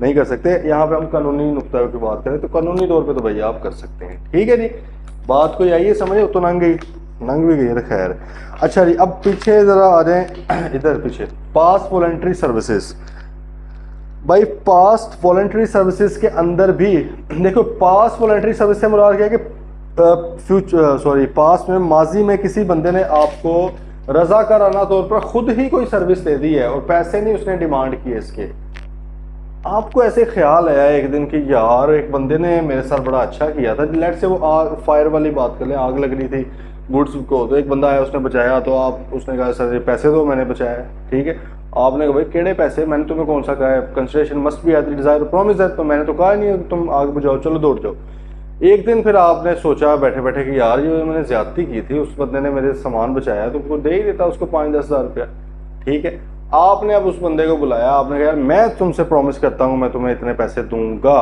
नहीं कर सकते। यहाँ पे हम कानूनी नुक्ता की बात करें तो कानूनी तौर पे तो भैया आप कर सकते हैं, ठीक है जी। बात कोई आई है समझे, तो नंग भी गई खैर। अच्छा जी, अब पीछे ज़रा आ जाएं, इधर पीछे पास्ट वॉलंटरी सर्विसेज। भाई पास्ट वॉलंटरी सर्विसेज के अंदर भी देखो, पास्ट वॉलंटरी सर्विस से मुराद क्या है कि पास्ट में, माजी में किसी बंदे ने आपको रजाकाराना तौर पर खुद ही कोई सर्विस दे दी है और पैसे नहीं उसने डिमांड किए इसके। आपको ऐसे ख्याल आया एक दिन कि यार एक बंदे ने मेरे साथ बड़ा अच्छा किया था, लेट से वो आग फायर वाली बात कर लें, आग लग रही थी गुड्स को, तो एक बंदा आया उसने बचाया, तो आप उसने कहा सर ये पैसे दो मैंने बचाया, ठीक है। आपने कहा भाई केड़े पैसे, मैंने तुम्हें कौन सा कहा है, consideration must be at the desire promise है, तो मैंने तो कहा नहीं है तुम आग बुझाओ चलो दौड़ जाओ। एक दिन फिर आपने सोचा बैठे बैठे कि यार ये मैंने ज्यादती की थी, उस बंदे ने मेरे सामान बचाया तो उनको दे ही देता उसको 5-10 हज़ार रुपया, ठीक है। आपने अब उस बंदे को बुलाया, आपने कहा यार मैं तुमसे प्रॉमिस करता हूँ मैं तुम्हें इतने पैसे दूंगा,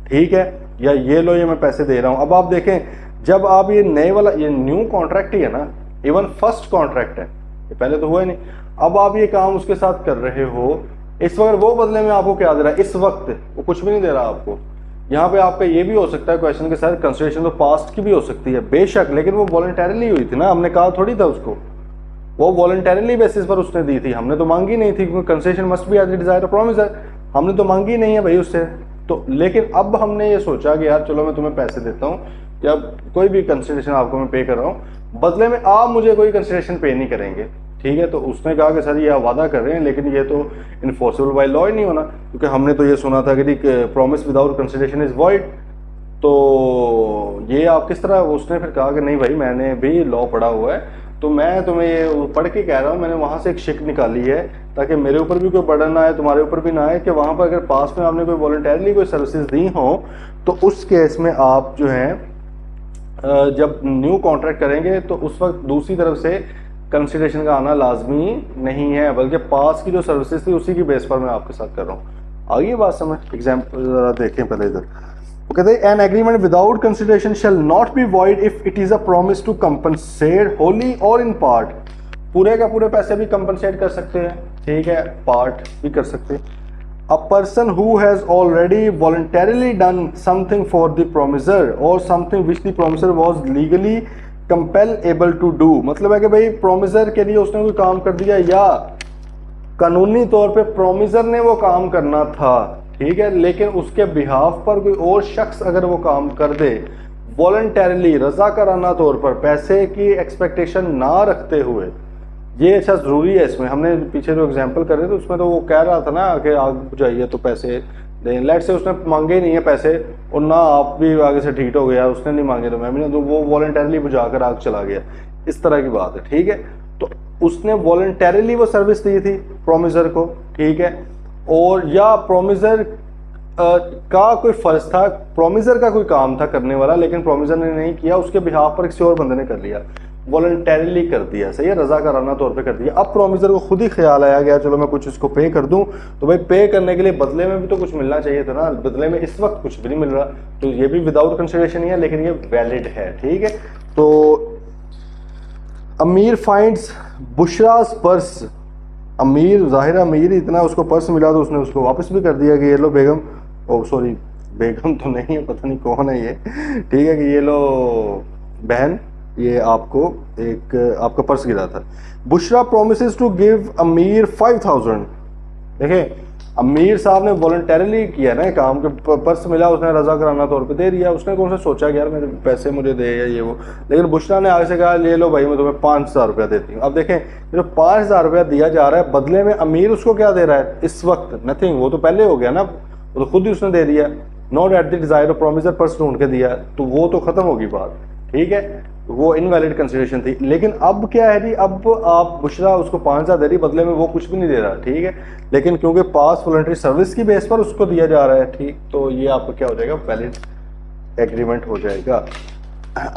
ठीक है, या ये लो ये मैं पैसे दे रहा हूँ। अब आप देखें जब आप ये नए वाला ये न्यू कॉन्ट्रैक्ट ही है ना, इवन फर्स्ट कॉन्ट्रैक्ट है, ये पहले तो हुआ ही नहीं, अब आप ये काम उसके साथ कर रहे हो, इस वक्त वो बदले में आपको क्या दे रहा है, इस वक्त वो कुछ भी नहीं दे रहा आपको। यहाँ पे आपका ये भी हो सकता है क्वेश्चन के साथ कंसिडरेशन तो पास्ट की भी हो सकती है बेशक, लेकिन वो वॉलंटरीली हुई थी ना, हमने कहा थोड़ी था उसको, वो वॉलंटरीली बेसिस पर उसने दी थी, हमने तो मांगी नहीं थी, क्योंकि consideration must be at the desire promise है, हमने तो मांगी नहीं है भाई उससे। तो लेकिन अब हमने ये सोचा कि यार चलो मैं तुम्हें पैसे देता हूँ या कोई भी कंसिडरेशन आपको मैं पे कर रहा हूँ, बदले में आप मुझे कोई कंसिडरेशन पे नहीं करेंगे, ठीक है। तो उसने कहा कि सर ये आप वादा कर रहे हैं लेकिन ये तो इन्फोर्सेबल बाय लॉ ही नहीं होना, क्योंकि हमने तो ये सुना था कि promise without consideration is void, तो ये आप किस तरह। उसने फिर कहा कि नहीं भाई मैंने भी लॉ पढ़ा हुआ है, तो मैं तुम्हें ये पढ़ के कह रहा हूँ, मैंने वहाँ से एक शिक निकाली है ताकि मेरे ऊपर भी कोई बर्डन ना आए, तुम्हारे ऊपर भी ना आए, कि वहाँ पर अगर पास में आपने कोई वॉलंटरीली कोई सर्विसेज दी हो तो उस केस में आप जो है जब न्यू कॉन्ट्रैक्ट करेंगे तो उस वक्त दूसरी तरफ से कंसिडरेशन का आना लाजमी नहीं है, बल्कि पास की जो सर्विसेज थी उसी की बेस पर मैं आपके साथ कर रहा हूँ। आगे बात समझ, एग्जाम्पल जरा देखें पहले इधर। वो कहते हैं an agreement without consideration shall not be void if it is a promise to compensate wholly और इन पार्ट, पूरे का पूरे पैसे भी कंपनसेट कर सकते हैं, ठीक है, पार्ट भी कर सकते हैं। A person who has already voluntarily done something for the promiser or something which the promiser was legally compellable to do, मतलब है कि भाई प्रोमिसर के लिए उसने कोई काम कर दिया या कानूनी तौर पे प्रोमिसर ने वो काम करना था, ठीक है, लेकिन उसके बिहाफ पर कोई और शख्स अगर वो काम कर दे वॉलंटरीली रजाकाराना तौर पर पैसे की एक्सपेक्टेशन ना रखते हुए, ये अच्छा ज़रूरी है इसमें। हमने पीछे जो एग्जांपल कर रहे थे उसमें तो वो कह रहा था ना कि आग बुझाइए तो पैसे दें, लेट से उसने मांगे ही नहीं है पैसे और ना आप भी आगे से ठीक हो गया, उसने नहीं मांगे तो मैं भी नहीं, तो वो वॉलंटरीली बुझाकर आग चला गया, इस तरह की बात है, ठीक है। तो उसने वॉलंटरीली वो सर्विस दी थी प्रोमिसर को, ठीक है, और या प्रोमिसर का कोई फर्ज था, प्रोमिसर का कोई काम था करने वाला लेकिन प्रोमिसर ने नहीं किया, उसके बिहाफ पर किसी और बंदे ने कर लिया, वॉलंटरीली कर दिया, सही है, रजाकाराना तौर पे कर दिया। अब प्रोमिसर को खुद ही ख्याल आया गया चलो मैं कुछ इसको पे कर दूं, तो भाई पे करने के लिए बदले में भी तो कुछ मिलना चाहिए था ना, बदले में इस वक्त कुछ भी नहीं मिल रहा, तो ये भी विदाउट कंसिडरेशन ही है लेकिन ये वैलिड है, ठीक है। तो अमीर फाइंड्स बुशराज पर्स, अमीर जाहिर अमीर इतना उसको पर्स मिला तो उसने उसको वापस भी कर दिया कि ये लो बेगम, ओ सॉरी बेगम तो नहीं है, पता नहीं कौन है ये, ठीक है, कि ये लो बहन, ये आपको एक आपका पर्स गिरा था। बुशरा प्रोमिसेस टू गिव अमीर 5000, देखें अमीर साहब ने वॉलंटरीली किया ना काम के, पर्स मिला उसने रजाकाराना तौर पे दे दिया, उसने कौन सा सोचा कि यार मेरे पैसे मुझे दे या ये वो, लेकिन बुशरा ने आगे से कहा ले लो भाई मैं तुम्हें 5000 रुपया देती हूँ। अब देखें जो 5000 रुपया दिया जा रहा है बदले में अमीर उसको क्या दे रहा है इस वक्त, नथिंग, वो तो पहले हो गया ना, वो तो खुद ही उसने दे दिया, not at the desire of promisor purse ढूंढ के दिया, तो वो तो खत्म होगी बात, ठीक है, वो इनवैलिड कंसिडरेशन थी। लेकिन अब क्या है जी, अब आप बुशरा उसको 5000 दे रही, बदले में वो कुछ भी नहीं दे रहा, ठीक है, लेकिन क्योंकि पास वॉलंटरी सर्विस की बेस पर उसको दिया जा रहा है, ठीक, तो ये आपका क्या हो जाएगा, वैलिड एग्रीमेंट हो जाएगा।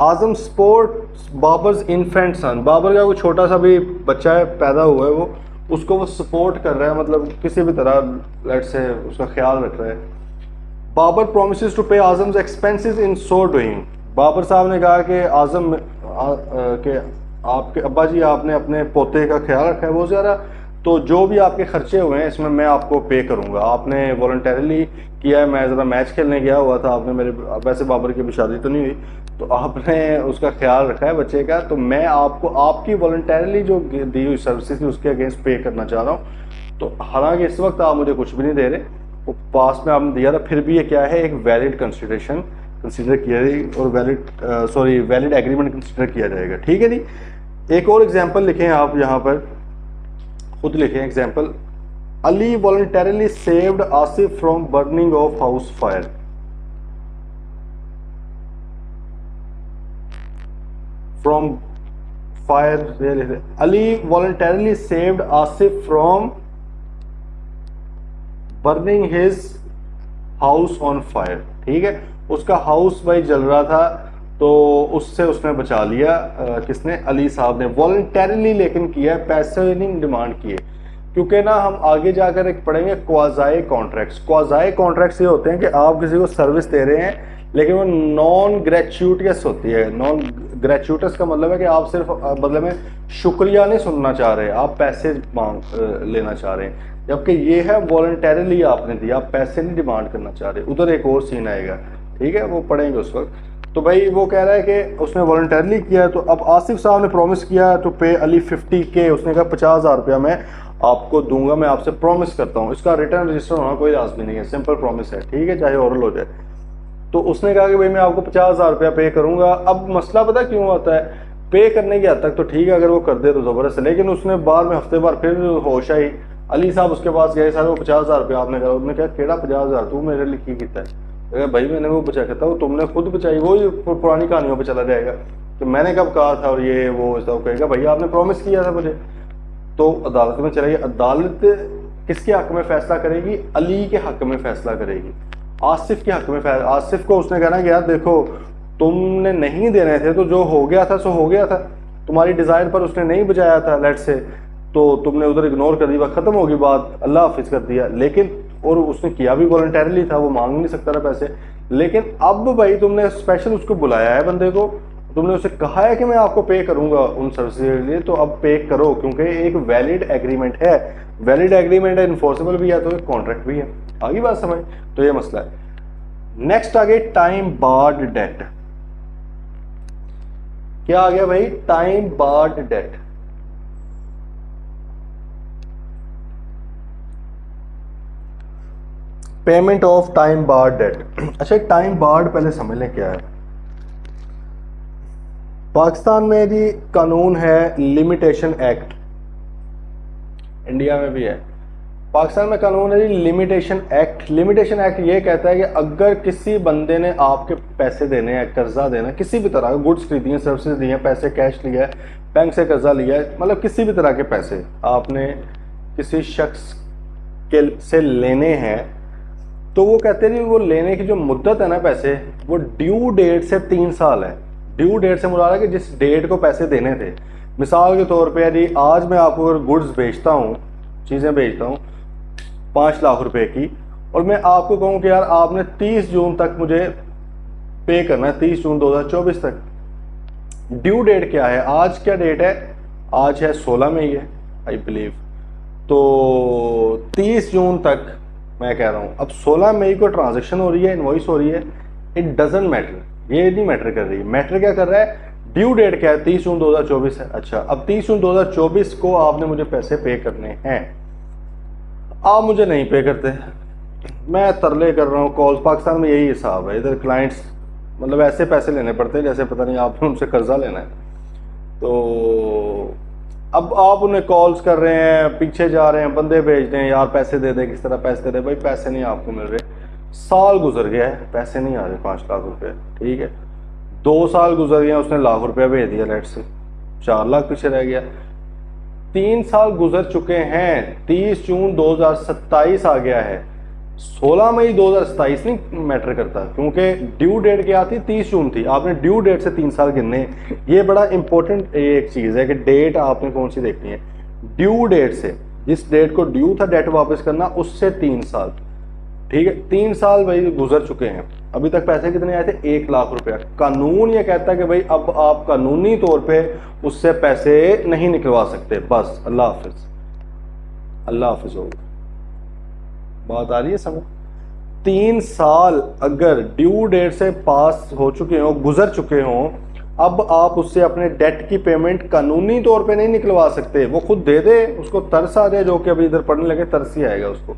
आजम स्पोर्ट बाबर्स इन्फेंट सन, बाबर का कोई छोटा सा भी बच्चा है पैदा हुआ है, वो उसको वो सपोर्ट कर रहा है, मतलब किसी भी तरह लेट से उसका ख्याल रख रहा है। बाबर प्रोमिसेस टू पे आजम्स एक्सपेंसेस इन सो डूइंग, बाबर साहब ने कहा कि आजम के आपके अब्बा जी आपने अपने पोते का ख्याल रखा है बहुत ज़्यादा, तो जो भी आपके खर्चे हुए हैं इसमें मैं आपको पे करूंगा, आपने वॉलंटरीली किया है, मैं ज़रा मैच खेलने गया हुआ था, आपने मेरे, वैसे बाबर की भी शादी तो नहीं हुई, तो आपने उसका ख्याल रखा है बच्चे का, तो मैं आपको आपकी वॉलंटरीली जो दी हुई सर्विसेज थी उसके अगेंस्ट पे करना चाह रहा हूँ। तो हालांकि इस वक्त आप मुझे कुछ भी नहीं दे रहे, वो पास में आपने दिया था, फिर भी ये क्या है, एक वैलिड कंसिडर किया जाएगी और वैलिड एग्रीमेंट कंसिडर किया जाएगा, ठीक है जी। एक और एग्जांपल लिखें आप यहाँ पर, खुद लिखें example. Ali voluntarily saved Asif from burning of house fire. From fire, Ali voluntarily saved Asif from burning his house on fire. ठीक है, उसका हाउस भाई जल रहा था तो उससे उसने बचा लिया। किसने? अली साहब ने। वॉलंटरली लेकिन किया, पैसे नहीं डिमांड किए। क्योंकि ना हम आगे जाकर एक पढ़ेंगे क्वाजाई कॉन्ट्रैक्ट्स। क्वाजाई कॉन्ट्रैक्ट्स ये होते हैं कि आप किसी को सर्विस दे रहे हैं लेकिन वो नॉन ग्रेचुइटियस होती है। नॉन ग्रेचुइटस का मतलब है कि आप सिर्फ बदले में शुक्रिया नहीं सुनना चाह रहे, आप पैसे मांग लेना चाह रहे हैं। जबकि ये है वॉलंटरली आपने दिया, आप पैसे नहीं डिमांड करना चाह रहे। उधर एक और सीन आएगा, ठीक है, वो पढ़ेंगे उस वक्त। तो भाई वो कह रहा है कि उसने वॉलंटरली किया। तो अब आसिफ साहब ने प्रॉमिस किया टू पे अली 50K। उसने कहा 50,000 रुपया मैं आपको दूंगा, मैं आपसे प्रॉमिस करता हूँ। इसका रिटर्न रजिस्टर होना कोई लाजमी नहीं है, सिंपल प्रॉमिस है, ठीक है, चाहे ओरल हो जाए। तो उसने कहा कि भाई मैं आपको 50,000 रुपया पे करूंगा। अब मसला पता क्यों आता है? पे करने की हद तक तो ठीक है, अगर वो कर दे तो जबरदस्त है, लेकिन उसने बाद में हफ्ते बार फिर होश आई। अली साहब उसके पास गए, सर वो 50,000 रुपया आपने कहा। उसने कहा केड़ा 50,000 तू मेरे लिए की किया है? भाई मैंने वो बचा कहता वो तुमने खुद बचाई, वो पुरानी कहानियों पे चला जाएगा कि मैंने कब कहा था और ये वो सब कहेगा भैया आपने प्रॉमिस किया था मुझे। तो अदालत में चलेगी, अदालत किसके हक में फैसला करेगी? अली के हक में फैसला करेगी, आसिफ के हक में। आसिफ को उसने कहना कि यार देखो तुमने नहीं देने थे तो जो हो गया था सो हो गया था, तुम्हारी डिजायर पर उसने नहीं बजाया था लेट से, तो तुमने उधर इग्नोर कर दिया, खत्म होगी बात, अल्लाह हाफिज कर दिया। लेकिन और उसने किया भी वॉलंटरली था, वो मांग नहीं सकता था पैसे। लेकिन अब भाई तुमने स्पेशल उसको बुलाया है बंदे को, तुमने उसे कहा है कि मैं आपको पे करूंगा उन सर्विसेज के लिए, तो अब पे करो, क्योंकि एक वैलिड एग्रीमेंट है। वैलिड एग्रीमेंट है, इन्फोर्सेबल भी है, तो एक कॉन्ट्रैक्ट भी है। आगे बात समझ? तो ये मसला है। नेक्स्ट आ गई टाइम बार्ड डेट। क्या आ गया भाई? Time barred debt. Payment of time barred debt. अच्छा, टाइम बार्ड पहले समझ लें क्या है। पाकिस्तान में जी कानून है लिमिटेशन एक्ट, इंडिया में भी है। पाकिस्तान में कानून है जी लिमिटेशन एक्ट। लिमिटेशन एक्ट ये कहता है कि अगर किसी बंदे ने आपके पैसे देने हैं, कर्जा देना, किसी भी तरह का गुड्स खरीदी है, सर्विसेज दी हैं, पैसे कैश लिया है, बैंक से कर्जा लिया है, मतलब किसी भी तरह के पैसे आपने किसी शख्स के से लेने हैं, तो वो कहते हैं वो लेने की जो मुद्दत है ना पैसे, वो ड्यू डेट से 3 साल है। ड्यू डेट से मुराद है कि जिस डेट को पैसे देने थे। मिसाल के तौर पे यदि आज मैं आपको अगर गुड्स बेचता हूँ, चीज़ें बेचता हूँ 5 लाख रुपए की, और मैं आपको कहूँ कि यार आपने 30 जून तक मुझे पे करना है, 30 जून 2024 तक। ड्यू डेट क्या है? आज क्या डेट है? आज है 16 मई है आई बिलीव। तो 30 जून तक मैं कह रहा हूँ, अब 16 मई को ट्रांजैक्शन हो रही है, इनवॉइस हो रही है, इट डजंट मैटर, ये नहीं मैटर कर रही। मैटर क्या कर रहा है? ड्यू डेट क्या है? 30 जून 2024 है। अच्छा, अब 30 जून 2024 को आपने मुझे पैसे पे करने हैं, आप मुझे नहीं पे करते, मैं तरले कर रहा हूँ, कॉल्स। पाकिस्तान में यही हिसाब है, इधर क्लाइंट्स मतलब ऐसे पैसे लेने पड़ते हैं जैसे पता नहीं आपने उनसे कर्जा लेना है। तो अब आप उन्हें कॉल्स कर रहे हैं, पीछे जा रहे हैं, बंदे भेज रहे हैं, यार पैसे दे दे, किस तरह पैसे दे दे। भाई पैसे नहीं आपको मिल रहे, साल गुजर गया है, पैसे नहीं आ रहे 5 लाख रुपए, ठीक है। 2 साल गुजर गए, उसने लाख रुपया भेज दिया, लेट से 4 लाख पीछे रह गया। 3 साल गुजर चुके हैं, 30 जून 2027 आ गया है, 16 मई 2027 नहीं मैटर करता, क्योंकि ड्यू डेट क्या थी? 30 जून थी। आपने ड्यू डेट से 3 साल गिनने। ये बड़ा इंपॉर्टेंट एक चीज़ है कि डेट आपने कौन सी देखनी है। ड्यू डेट से, जिस डेट को ड्यू था डेट वापस करना, उससे 3 साल, ठीक है। 3 साल भाई गुजर चुके हैं, अभी तक पैसे कितने आए थे? 1 लाख रुपया। कानून ये कहता है कि भाई अब आप कानूनी तौर पे उससे पैसे नहीं निकलवा सकते, बस अल्लाह हाफिज, अल्लाह हाफिज होगा। बात आ रही है समझ? 3 साल अगर ड्यू डेट से पास हो चुके हो, गुजर चुके हों, अब आप उससे अपने डेट की पेमेंट कानूनी तौर पे नहीं निकलवा सकते। वो खुद दे दे, उसको तरस आ जाए, जो कि अभी इधर पढ़ने लगे तरस ही आएगा उसको,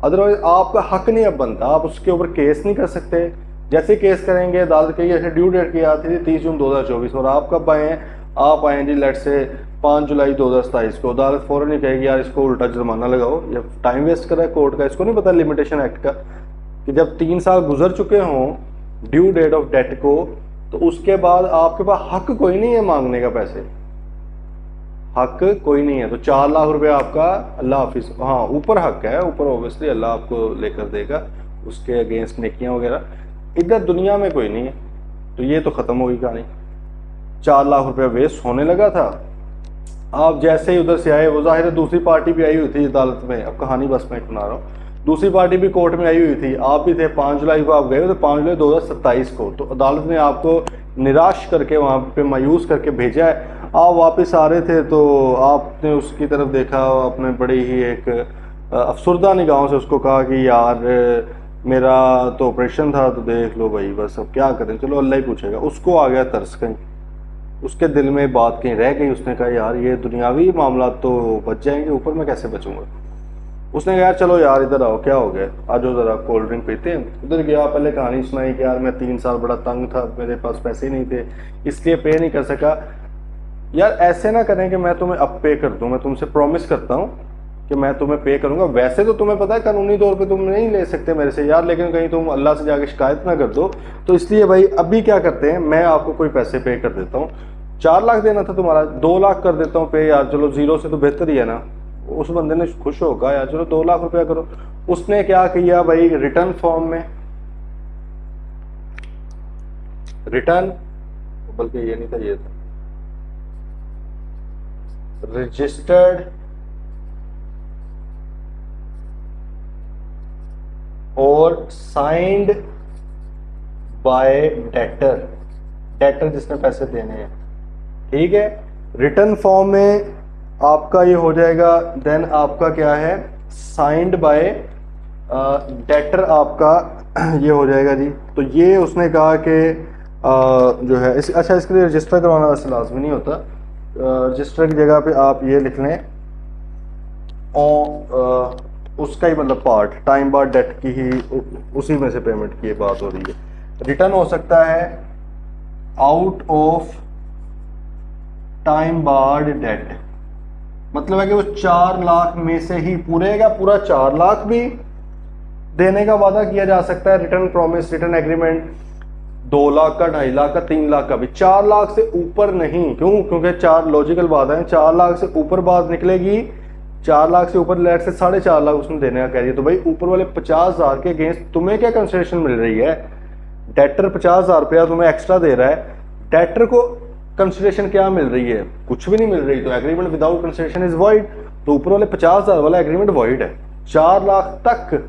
अदरवाइज आपका हक नहीं अब बनता, आप उसके ऊपर केस नहीं कर सकते। जैसे केस करेंगे अदालत कही ऐसे ड्यू डेट की आती थी 30 जून 2024, और आप कब आए हैं? आप आए जी लेट से 5 जुलाई 2027 को, अदालत फ़ौरन ही कहेगी यार इसको उल्टा जुर्माना लगाओ, ये टाइम वेस्ट कर रहा है कोर्ट का, इसको नहीं पता लिमिटेशन एक्ट का कि जब 3 साल गुजर चुके हों ड्यू डेट ऑफ डेट को, तो उसके बाद आपके पास हक कोई नहीं है मांगने का पैसे, हक कोई नहीं है। तो 4 लाख रुपए आपका अल्लाह हाफिज, हाँ ऊपर हक है, ऊपर ओबियसली अल्लाह आपको लेकर देगा, उसके अगेंस्ट नेकियां वगैरह, इधर दुनिया में कोई नहीं है। तो ये तो ख़त्म होगी कहानी। 4 लाख रुपया वेस्ट होने लगा था, आप जैसे ही उधर से आए, वो जाहिर है दूसरी पार्टी भी आई हुई थी अदालत में, अब कहानी बस मैं सुना रहा हूँ, दूसरी पार्टी भी कोर्ट में आई हुई थी, आप भी थे, 5 जुलाई को आप गए तो 5 जुलाई 2027 को, तो अदालत ने आपको निराश करके वहाँ पे मायूस करके भेजा है। आप वापस आ रहे थे तो आपने उसकी तरफ देखा, अपने बड़ी ही एक अफसरदा निगाहों से उसको कहा कि यार मेरा तो ऑपरेशन था, तो देख लो भाई बस अब क्या करें, चलो अल्लाह ही पूछेगा। उसको आ गया तरस, कहीं उसके दिल में बात कहीं रह गई, उसने कहा यार ये दुनियावी मामला तो बच जाएंगे, ऊपर मैं कैसे बचूंगा। उसने कहा यार चलो यार इधर आओ, क्या हो गया, आज ज़रा कोल्ड ड्रिंक पीते हैं। उधर गया, पहले कहानी सुनाई कि यार मैं 3 साल बड़ा तंग था, मेरे पास पैसे ही नहीं थे इसलिए पे नहीं कर सका। यार ऐसे ना करें कि मैं तुम्हें अब पे कर दूं, मैं तुमसे प्रॉमिस करता हूं कि मैं तुम्हें पे करूंगा, वैसे तो तुम्हें पता है कानूनी तौर पे तुम नहीं ले सकते मेरे से यार, लेकिन कहीं तुम अल्लाह से जाके शिकायत ना कर दो, तो इसलिए भाई अभी क्या करते हैं, मैं आपको कोई पैसे पे कर देता हूँ। 4 लाख देना था तुम्हारा, 2 लाख कर देता हूँ पे, यार चलो जीरो से तो बेहतर ही है ना। उस बंदे ने खुश होगा, यार चलो 2 लाख रुपया करो। उसने क्या किया भाई, रिटर्न फॉर्म में, रिटर्न बल्कि ये नहीं था, ये था रजिस्टर्ड और साइंड बाय डेटर, डेटर जिसने पैसे देने हैं, ठीक है। रिटर्न फॉर्म में आपका ये हो जाएगा, देन आपका क्या है, साइंड बाय डेटर आपका ये हो जाएगा जी। तो ये उसने कहा कि जो है अच्छा इसके लिए रजिस्टर करवाना वैसे लाजमी नहीं होता, रजिस्टर की जगह पे आप ये लिख लें उसका ही मतलब पार्ट, टाइम बार डेट की ही उसी में से पेमेंट की बात हो रही है। रिटर्न हो सकता है out of time barred debt, मतलब है कि वो 4 लाख में से ही पूरे का पूरा 4 लाख भी देने का वादा किया जा सकता है। Return promise, return agreement 2 lakh का, 2.5 लाख का, 3 लाख का भी, 4 लाख से ऊपर नहीं। क्यों? क्योंकि 4 लॉजिकल बात है, 4 लाख से ऊपर बात निकलेगी, 4 लाख से ऊपर लेट से 4.5 लाख उसने देने का कह दिया, तो भाई ऊपर वाले 50,000 के अगेंस्ट तुम्हें क्या कंसिडरेशन मिल रही है? डेटर 50,000 रुपया तुम्हें एक्स्ट्रा दे रहा है, डेटर को कंसिडरेशन क्या मिल रही है? कुछ भी नहीं मिल रही, तो agreement without consideration is void. तो ऊपर वाले 50,000 वाला एग्रीमेंट वॉइड है, 4 लाख तक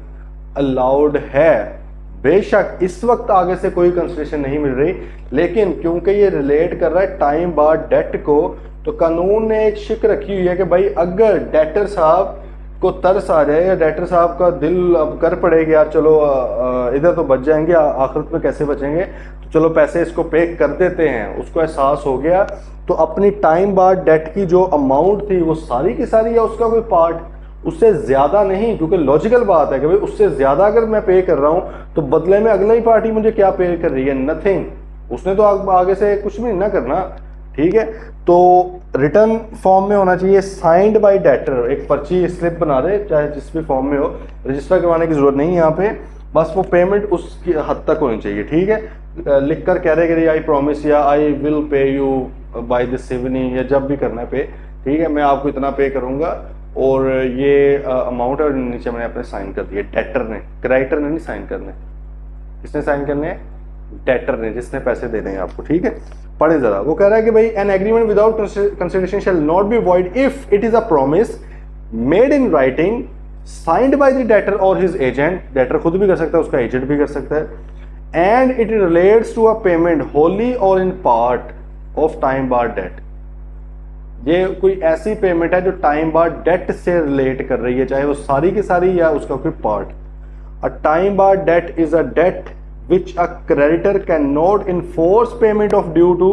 अलाउड है। बेशक इस वक्त आगे से कोई कंसिडरेशन नहीं मिल रही, लेकिन क्योंकि ये रिलेट कर रहा है टाइम बार डेट को, तो कानून ने एक शिक रखी हुई है कि भाई अगर डेटर साहब को तरस आ जाए या डेटर साहब का दिल अब कर पड़ेगा यार चलो इधर तो बच जाएंगे, आखिरत में कैसे बचेंगे, तो चलो पैसे इसको पे कर देते हैं, उसको एहसास हो गया, तो अपनी टाइम बार डेट की जो अमाउंट थी वो सारी की सारी या उसका कोई पार्ट, उससे ज्यादा नहीं, क्योंकि लॉजिकल बात है कि भाई उससे ज्यादा अगर मैं पे कर रहा हूं तो बदले में अगली पार्टी मुझे क्या पे कर रही है? नथिंग, उसने तो आगे से कुछ भी ना करना, ठीक है। तो रिटर्न फॉर्म में होना चाहिए साइंड बाय डेटर, एक पर्ची स्लिप बना दे चाहे जिस भी फॉर्म में हो, रजिस्टर करवाने की जरूरत नहीं है यहाँ पे, बस वो पेमेंट उसकी हद तक होनी चाहिए, ठीक है। लिख कर कह रहे कि आई प्रॉमिस या I will pay you by this evening, या जब भी करना है पे, ठीक है, मैं आपको इतना पे करूंगा और ये अमाउंट है, और नीचे मैंने अपने साइन कर दिए, डेटर ने, क्रेडिटर ने नहीं साइन करने, किसने साइन करने हैं? डेटर ने, जिसने पैसे देने हैं आपको, ठीक है। पढ़े जरा, वो कह रहा है कि भाई N agreement without consideration shall not be void if it is a promise made in writing signed by the debtor और हिज एजेंट, डेटर खुद भी कर सकता है, उसका एजेंट भी कर सकता है, and it relates to a payment wholly और in part of time bar debt. ये कोई ऐसी पेमेंट है जो टाइम बार डेट से रिलेट कर रही है, चाहे वो सारी की सारी या उसका कोई part. A time bar debt is a debt which a creditor cannot enforce payment of due to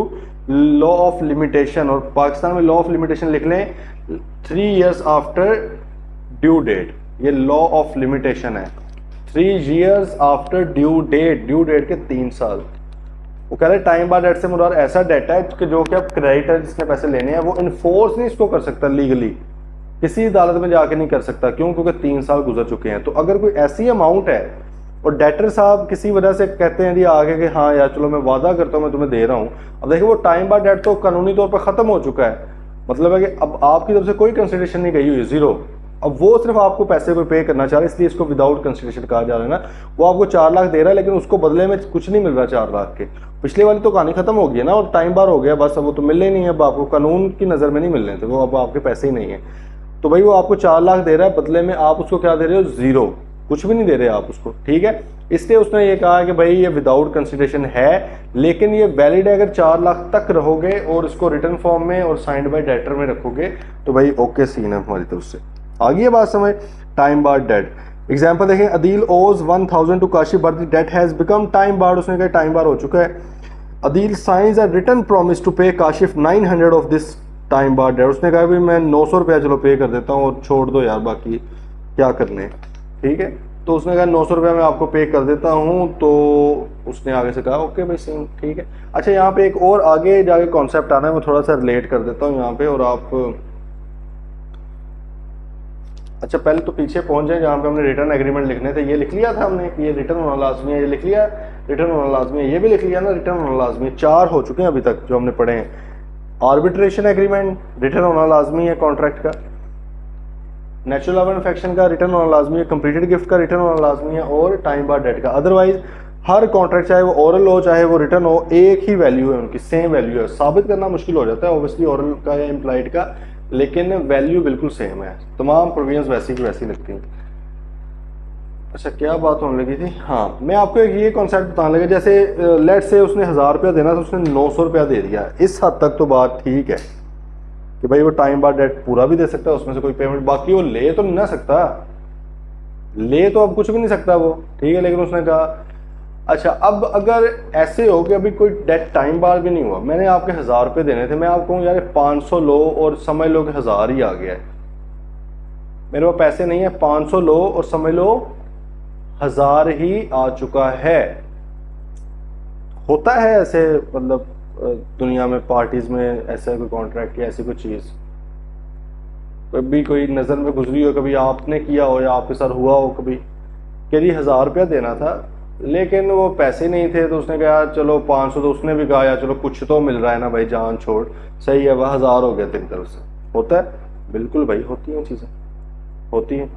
law of limitation, और पाकिस्तान में law of limitation लिख लें 3 years after due date, ये law of limitation है, 3 years after due date, due date के 3 साल। वो कह रहे टाइम बार डेट से मुराद ऐसा डेट है कि जो कि अब क्रेडिटर जिसने पैसे लेने हैं वो इन्फोर्स नहीं इसको कर सकता लीगली, किसी अदालत में जाके नहीं कर सकता। क्यों? क्योंकि 3 साल गुजर चुके हैं। तो अगर कोई ऐसी अमाउंट है और डेटर साहब किसी वजह से कहते हैं जी आगे कि हाँ यार चलो मैं वादा करता हूँ मैं तुम्हें दे रहा हूँ, अब देखिए वो टाइम बार डेट तो कानूनी तौर पर खत्म हो चुका है, मतलब है कि अब आपकी तरफ से कोई कंसिडरेशन नहीं गई हुई, जीरो। अब वो सिर्फ आपको पैसे को पे करना चाह रहे हैं, इसलिए इसको विदाउट कंसिडरेशन कहा जा रहा है ना। वो आपको 4 लाख दे रहा है लेकिन उसको बदले में कुछ नहीं मिल रहा 4 लाख के। पिछले वाली तो कहानी खत्म हो गई है ना, और टाइम बार हो गया बस, अब वो तो मिलने ही नहीं है, अब आपको कानून की नज़र में नहीं मिलने थे वो, अब आपके पैसे ही नहीं है। तो भाई वो आपको 4 लाख दे रहा है, बदले में आप उसको क्या दे रहे हो? जीरो, कुछ भी नहीं दे रहे आप उसको, ठीक है। इसलिए उसने ये कहा कि भाई ये विदाउट कंसिडरेशन है, लेकिन ये वैलिड है अगर 4 लाख तक रहोगे और इसको रिटर्न फॉर्म में और साइंड बाय डेटर में रखोगे तो भाई ओके सीन है हमारी तरफ से। आगे ये बात समझ, टाइम बार डेट एग्जाम्पल देखें, Adeel owes 1000 to Kashif but the debt has become time bar, उसने कहा टाइम बार हो चुका है। Adeel signs a return promise to pay Kashif 900 of this time bar debt, उसने कहा भाई मैं 900 रुपया चलो पे कर देता हूँ और छोड़ दो यार बाकी क्या करने, ठीक है। तो उसने कहा 900 रुपया मैं आपको पे कर देता हूँ, तो उसने आगे से कहा ओके भाई सेम, ठीक है। अच्छा यहाँ पे एक और आगे जाके कॉन्सेप्ट आना है, मैं थोड़ा सा रिलेट कर देता हूँ यहाँ पे, और आप अच्छा पहले तो पीछे पहुंच जाए जहाँ पे हमने रिटर्न एग्रीमेंट लिखने थे, ये लिख लिया था हमने कि ये रिटर्न होना लाजमी है, ये लिख लिया रिटर्न होना लाजमी है, ये भी लिख लिया ना रिटर्न होना लाजमी है। 4 हो चुके हैं अभी तक जो हमने पढ़े हैं। आर्बिट्रेशन एग्रीमेंट रिटर्न होना लाजमी है कॉन्ट्रैक्ट का, नेचुरल लव एंड अफेक्शन का रिटर्न होना लाजमी है, कंप्लीटेड गिफ्ट का रिटर्न होना लाजमी है, और टाइम बार डेट का। अदरवाइज हर कॉन्ट्रैक्ट चाहे वो ओरल हो चाहे वो रिटर्न हो, एक ही वैल्यू है उनकी, सेम वैल्यू है। साबित करना मुश्किल हो जाता है ऑब्वियसली ओरल का या इम्प्लाइड का, लेकिन वैल्यू बिल्कुल सेम है, तमाम प्रोविजंस वैसी की वैसी लगती हैं। अच्छा क्या बात होने लगी थी, हाँ मैं आपको एक ये कॉन्सेप्ट बताने लगा, जैसे लेट से उसने 1000 रुपया देना था, उसने 900 रुपया दे दिया, इस हद तक तो बात ठीक है कि भाई वो टाइम बार डेट पूरा भी दे सकता है, उसमें से कोई पेमेंट, बाकी वो ले तो नहीं ना सकता, ले तो अब कुछ भी नहीं सकता वो, ठीक है। लेकिन उसने कहा अच्छा अब अगर ऐसे हो कि अभी कोई डेट टाइम बार भी नहीं हुआ, मैंने आपके 1000 रुपये देने थे, मैं आपको कहूँ यार 500 लो और समझ लो कि 1000 ही आ गया है, मेरे पास पैसे नहीं है, 500 लो और समझ लो 1000 ही आ चुका है। होता है ऐसे, मतलब दुनिया में पार्टीज में ऐसा कोई कॉन्ट्रैक्ट या ऐसी कोई चीज़ कभी कोई नज़र में गुजरी हो, कभी आपने किया हो या आपके साथ हुआ हो कभी कि जी 1000 रुपया देना था लेकिन वो पैसे नहीं थे, तो उसने कहा चलो 500, तो उसने भी कहा यार चलो कुछ तो मिल रहा है ना भाई, जान छोड़, सही है, वह 1000 हो गया तेरी तरफ से। होता है बिल्कुल भाई, होती हैं चीज़ें, होती हैं।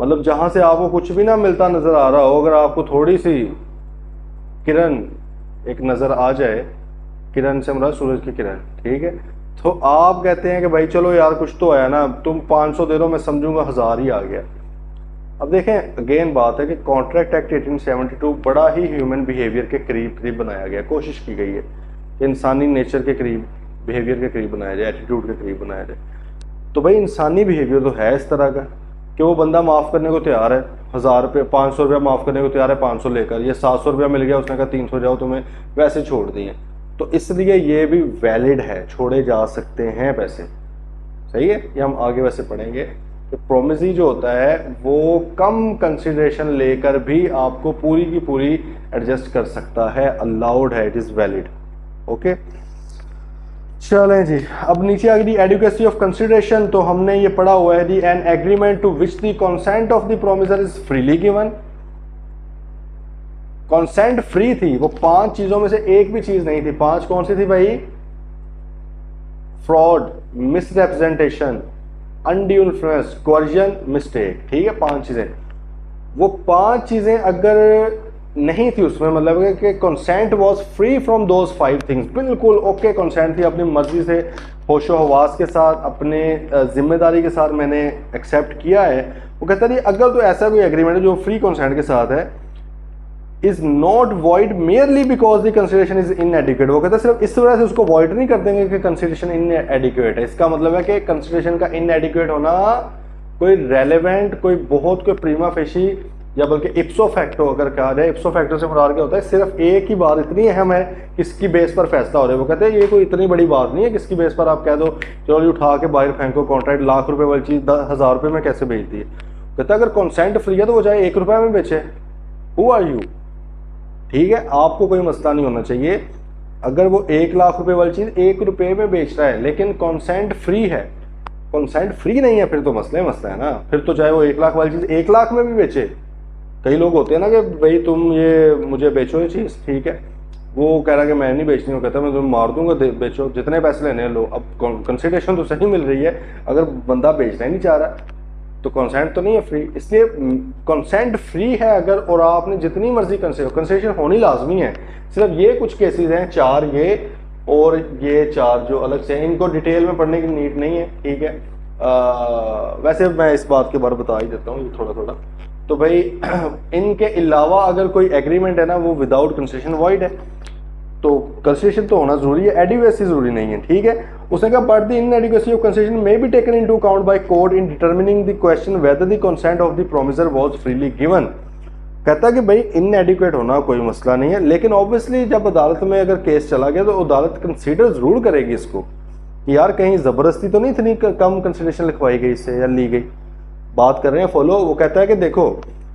मतलब जहाँ से आपको कुछ भी ना मिलता नज़र आ रहा हो, अगर आपको थोड़ी सी किरण एक नज़र आ जाए, किरण से मतलब सूरज की किरण, ठीक है, तो आप कहते हैं कि भाई चलो यार कुछ तो आया ना, तुम 500 दे दो मैं समझूंगा 1000 ही आ गया। अब देखें अगेन बात है कि कॉन्ट्रैक्ट एक्ट 1872 बड़ा ही ह्यूमन बिहेवियर के करीब करीब बनाया गया, कोशिश की गई है कि इंसानी नेचर के करीब, बिहेवियर के करीब बनाया जाए, एटीट्यूड के करीब बनाया जाए। तो भाई इंसानी बिहेवियर तो है इस तरह का कि वो बंदा माफ़ करने को तैयार है, 1000 रुपये 500 रुपया माफ़ करने को तैयार है 500 लेकर, ये 700 रुपया मिल गया उसने कहा 300 जाओ तुम्हें वैसे छोड़ दिए, तो इसलिए ये भी वैलिड है, छोड़े जा सकते हैं पैसे, सही है। ये हम आगे वैसे पढ़ेंगे कि प्रोमिसी जो होता है वो कम कंसिडरेशन लेकर भी आपको पूरी की पूरी एडजस्ट कर सकता है, अलाउड है, इट इज़ वैलिड, ओके। चलें जी, अब नीचे आ गई एडुकेसी ऑफ कंसिडरेशन, तो हमने ये पढ़ा हुआ है the an agreement to which the consent of the promisor is freely given. Consent free थी, वो 5 चीजों में से एक भी चीज नहीं थी। 5 कौन सी थी भाई? Fraud, misrepresentation, undue influence, coercion, mistake, ठीक है, 5 चीजें। वो 5 चीजें अगर नहीं थी उसमें, मतलब कि consent was free from those 5 things, बिल्कुल ओके कंसेंट थी, अपनी मर्जी से होशो हवास के साथ अपने जिम्मेदारी के साथ मैंने एक्सेप्ट किया है। वो कहता है अगर तो ऐसा कोई एग्रीमेंट है जो फ्री कंसेंट के साथ है, is not void merely because the consideration is इनएडिक्वेट। वो कहता है सिर्फ इस वजह से उसको वॉइड नहीं कर देंगे कि कंसिडरेशन इनएडिक्वेट है। इसका मतलब है कि कंसिडरेशन का इनएडिक्वेट होना कोई रेलेवेंट, कोई बहुत कोई प्रीमा फेशी या बल्कि इप्सो फैक्टो अगर कहा जाए, इप्सो फैक्टो से मुराद क्या होता है, सिर्फ एक ही बात इतनी अहम है किसकी बेस पर फैसला हो रहा है। वो कहते हैं ये कोई इतनी बड़ी बात नहीं है किसकी बेस पर आप कह दो चलो जी उठा के बाहर फेंको कॉन्ट्रैक्ट, लाख रुपए वाली चीज़ 10,000 रुपये में कैसे बेचती है। कहता है अगर कंसेंट फ्री है तो वो चाहे 1 रुपये में बेचे, हु आर यू, ठीक है, आपको कोई मसला नहीं होना चाहिए। अगर वो 1 लाख रुपए वाली चीज़ 1 रुपए में बेच रहा है लेकिन कंसेंट फ्री है, कंसेंट फ्री नहीं है, फिर तो मसला है ना। फिर तो चाहे वो 1 लाख वाली चीज़ 1 लाख में भी बेचे। कई लोग होते हैं ना कि भाई तुम ये मुझे बेचो ये चीज़, ठीक है, वो कह रहा है कि मैं नहीं बेचनी, वो कहता है मैं तुम्हें मार दूंगा, बेचो, जितने पैसे लेने लो। अब कंसिडरेशन तो सही मिल रही है, अगर बंदा बेचना ही नहीं चाह रहा तो कंसेंट तो नहीं है फ्री। इसलिए कंसेंट फ्री है अगर, और आपने जितनी मर्जी कंसिडरेशन होनी लाजमी है। सिर्फ ये कुछ केसेस हैं, 4 ये और ये 4 जो अलग से, इनको डिटेल में पढ़ने की नीड नहीं है, ठीक है। वैसे मैं इस बात के बारे में बता ही देता हूँ थोड़ा थोड़ा। तो भाई इनके अलावा अगर कोई एग्रीमेंट है ना, वो विदाउट कंसिडरेशन वॉइड है, तो कंसिडरेशन तो होना जरूरी है, एडिक्वेसी जरूरी नहीं है, ठीक है। उसने कहा but the inadequacy of consideration may be taken into account by court in determining the question whether the consent of the promisor was freely given. कहता है कि भाई इनएडिक्वेट होना कोई मसला नहीं है, लेकिन ऑब्वियसली जब अदालत में अगर केस चला गया तो अदालत कंसीडर जरूर करेगी इसको कि यार कहीं ज़बरदस्ती तो नहीं इतनी कम कंसिडरेशन लिखवाई गई इससे या ली गई। बात कर रहे हैं फॉलो। वो कहता है कि देखो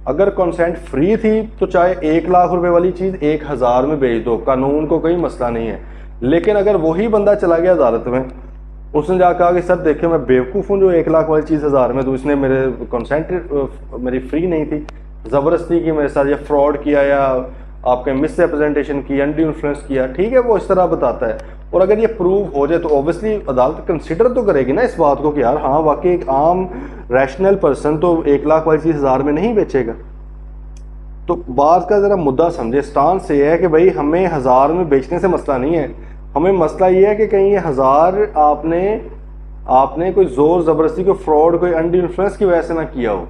अगर कंसेंट फ्री थी तो चाहे 1 लाख रुपए वाली चीज़ 1000 में बेच दो, कानून को कोई मसला नहीं है। लेकिन अगर वही बंदा चला गया अदालत में, उसने जा कहा कि सर देखिए मैं बेवकूफ़ हूँ जो 1 लाख वाली चीज़ 1000 में दूँ, इसने मेरे कंसेंट मेरी फ्री नहीं थी, ज़बरदस्ती की मेरे साथ, या फ्रॉड किया, या आपके मिस रिप्रेजेंटेशन की, अनड्यू इन्फ्लुएंस किया, ठीक है, वो इस तरह बताता है। और अगर ये प्रूव हो जाए तो ऑब्वियसली अदालत कंसिडर तो करेगी ना इस बात को कि यार हाँ वाकई एक आम रैशनल पर्सन तो 1 लाख वाली चीज़ 1000 में नहीं बेचेगा। तो बात का ज़रा मुद्दा समझे। स्टांस ये है कि भाई हमें 1000 में बेचने से मसला नहीं है, हमें मसला ये है कि कहीं ये 1000 आपने कोई ज़ोर ज़बरदस्ती, कोई फ्रॉड, कोई अनड्यू इन्फ्लुएंस की वजह से ना किया हो।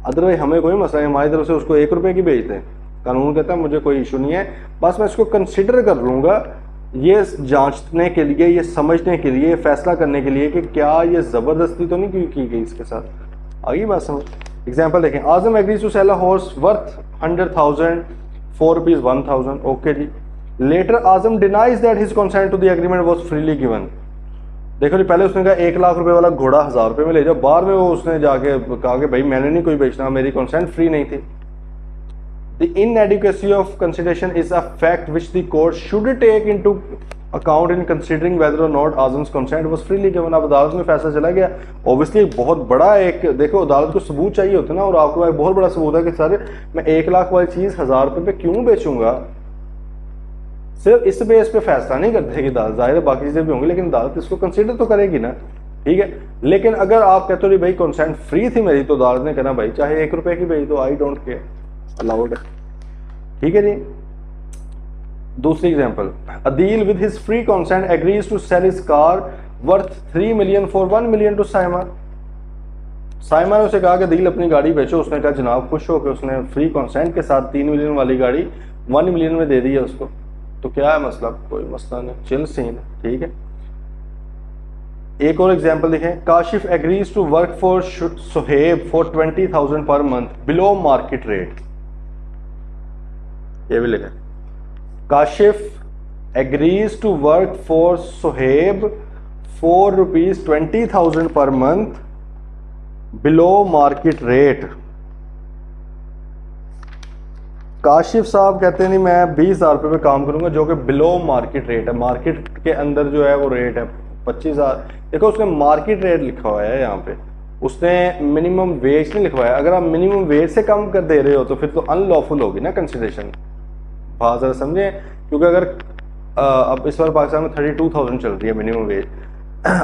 अदरवाइज हमें कोई मसला नहीं, हमारी तरफ से उसको 1 रुपये की बेच दें, कानून कहता है मुझे कोई इशू नहीं है, बस मैं इसको कंसिडर कर लूँगा ये जांचने के लिए, ये समझने के लिए, फैसला करने के लिए कि क्या ये ज़बरदस्ती तो नहीं की गई इसके साथ। आगे बात समझ। एग्जाम्पल देखें, Azam agrees to sell a horse worth 100,000 for rupees 1000, okay जी। Later Azam denies that his consent to the agreement was freely given. देखो जी, पहले उसने कहा 1 लाख रुपए वाला घोड़ा 1000 रुपये में ले जाओ, बाद में वो उसने जाके कहा कि भाई मैंने नहीं कोई बेचना, मेरी कंसेंट फ्री नहीं थी। The inadequacy of consideration is a fact which the court should take into account in considering whether or not Azam's consent was freely given। अब अदालत में फैसला चला गया, ऑब्वियसली बहुत बड़ा एक, देखो अदालत को सबूत चाहिए होता है ना, और आपके पास बहुत बड़ा सबूत है कि सर मैं 1 लाख वाली चीज़ 1000 रुपये पे क्यों बेचूंगा। सिर्फ इस बेस पे फैसला नहीं करते कि अदालत, जाहिर है बाकी चीज़ें भी होंगी लेकिन अदालत इसको कंसिडर तो करेगी ना, ठीक है। लेकिन अगर आप कहते हो भाई कंसेंट फ्री थी मेरी, तो अदालत ने कहना भाई चाहे 1 रुपये की बेच दो, आई डोंट केयर, अलाउड है, ठीक है जी। दूसरी example, Adeel with his free consent agrees to sell his car worth 3 million for 1 million to Saima. Saima ने उसे कहा कि अदील अपनी गाड़ी बेचो, उसने कहा जनाब, खुश हो कि उसने फ्री कंसेंट के साथ 3 मिलियन वाली गाड़ी 1 मिलियन में दे दी है उसको, तो क्या है मसला, कोई मसला नहीं, चिल सीन, ठीक है। एक और एग्जांपल देखें, Kashif agrees to work for Suhaib for 20,000 per month below market rate. ये भी लिखा, Kashif agrees to work for Suhaib for ₹20,000 per month below market rate. Kashif साहब कहते हैं नहीं मैं 20,000 रुपये में काम करूंगा, जो कि बिलो मार्केट रेट है, मार्केट के अंदर जो है वो रेट है 25,000। देखो उसने मार्केट रेट लिखा हुआ है यहाँ पे, उसने मिनिमम वेज नहीं लिखवाया। अगर आप मिनिमम वेज से कम कर दे रहे हो तो फिर तो अनलॉफुल होगी ना कंसिडरेशन, बात ज़रा समझें। क्योंकि अगर अब इस बार पाकिस्तान में 32,000 चल रही है मिनिमम वेज,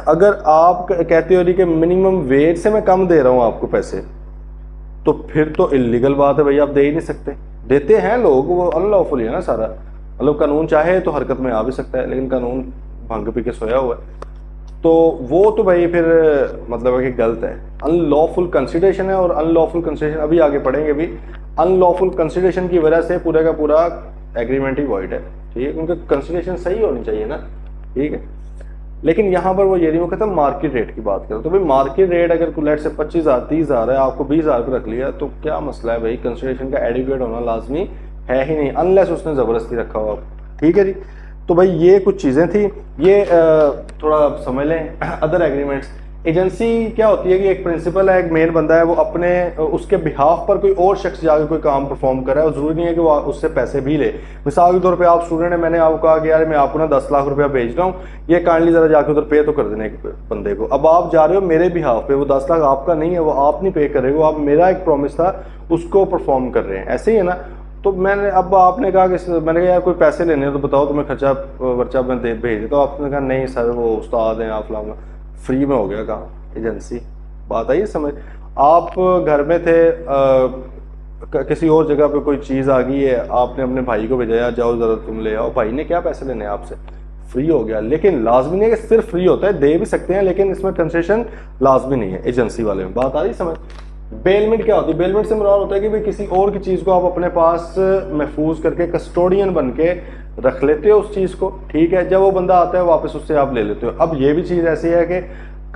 अगर आप कहते हो कि मिनिमम वेज से मैं कम दे रहा हूँ आपको पैसे, तो फिर तो इलीगल बात है भाई, आप दे ही नहीं सकते। देते हैं लोग, वो अनलॉफुल है ना सारा, मतलब कानून चाहे तो हरकत में आ भी सकता है, लेकिन कानून भांग पी के सोया हुआ है, तो वो तो भाई फिर मतलब है कि गलत है, अनलॉफुल कंसिडरेशन है। और अनलॉफुल कंसिडरेशन अभी आगे पढ़ेंगे भी, अनलॉफुल कंसिडरेशन की वजह से पूरा का पूरा एग्रीमेंट ही वॉइड है, ठीक है, क्योंकि कंसिडरेशन सही होनी चाहिए ना, ठीक है। लेकिन यहाँ पर वो ये नहीं, वो कहता है मार्केट रेट की बात करो, तो भाई मार्केट रेट अगर लेट से 25,000 30,000 है, आपको 20,000 पे रख लिया, तो क्या मसला है भाई, कंसिडरेशन का एडिक्वेट होना लाजमी है ही नहीं, अनलेस उसने ज़बरदस्ती रखा हो, ठीक है जी। तो भाई ये कुछ चीज़ें थी, ये थोड़ा समझ लें। अदर एग्रीमेंट्स, एजेंसी क्या होती है कि एक प्रिंसिपल है, एक मेन बंदा है, वो अपने उसके बिहाफ पर कोई और शख्स जाकर कोई काम परफॉर्म कर रहा है और ज़रूरी नहीं है कि वो उससे पैसे भी ले। मिसाल के तौर पे आप स्टूडेंट है, मैंने आपको कहा कि यार मैं आपको ना 10 लाख रुपया भेज रहा हूँ, ये काइंडली ज़रा जाकर उधर पे तो कर देने एक बंदे को। अब आप जा रहे हो मेरे बिहाफ पे, वो 10 लाख आपका नहीं है, वो आप नहीं पे कर रहे हो, आप मेरा एक प्रॉमिस था उसको परफॉर्म कर रहे हैं, ऐसे ही है ना। तो मैंने अब आपने कहा कि मैंने कहा यार कोई पैसे लेने हैं तो बताओ, तुम्हें खर्चा वर्चा मैं दे भेज देता हूँ। आपने कहा नहीं सर वो उस्ताद हैं आप फलाना, फ्री में हो गया काम एजेंसी। बात आई समझ। आप घर में थे, किसी और जगह पे कोई चीज़ आ गई है, आपने अपने भाई को भेजा यार जाओ ज़रा तुम ले आओ, भाई ने क्या पैसे लेने हैं आपसे, फ्री हो गया। लेकिन लाजमी नहीं है कि सिर्फ फ्री होता है, दे भी सकते हैं लेकिन इसमें कंसेशन लाजमी नहीं है एजेंसी वाले में। बात आ रही समझ। बेलमेंट क्या होती है? बेलमेंट से मुराद होता है कि भाई किसी और की चीज़ को आप अपने पास महफूज करके कस्टोडियन बन के रख लेते हो उस चीज़ को, ठीक है। जब वो बंदा आता है वापस उससे आप ले लेते हो। अब ये भी चीज़ ऐसी है कि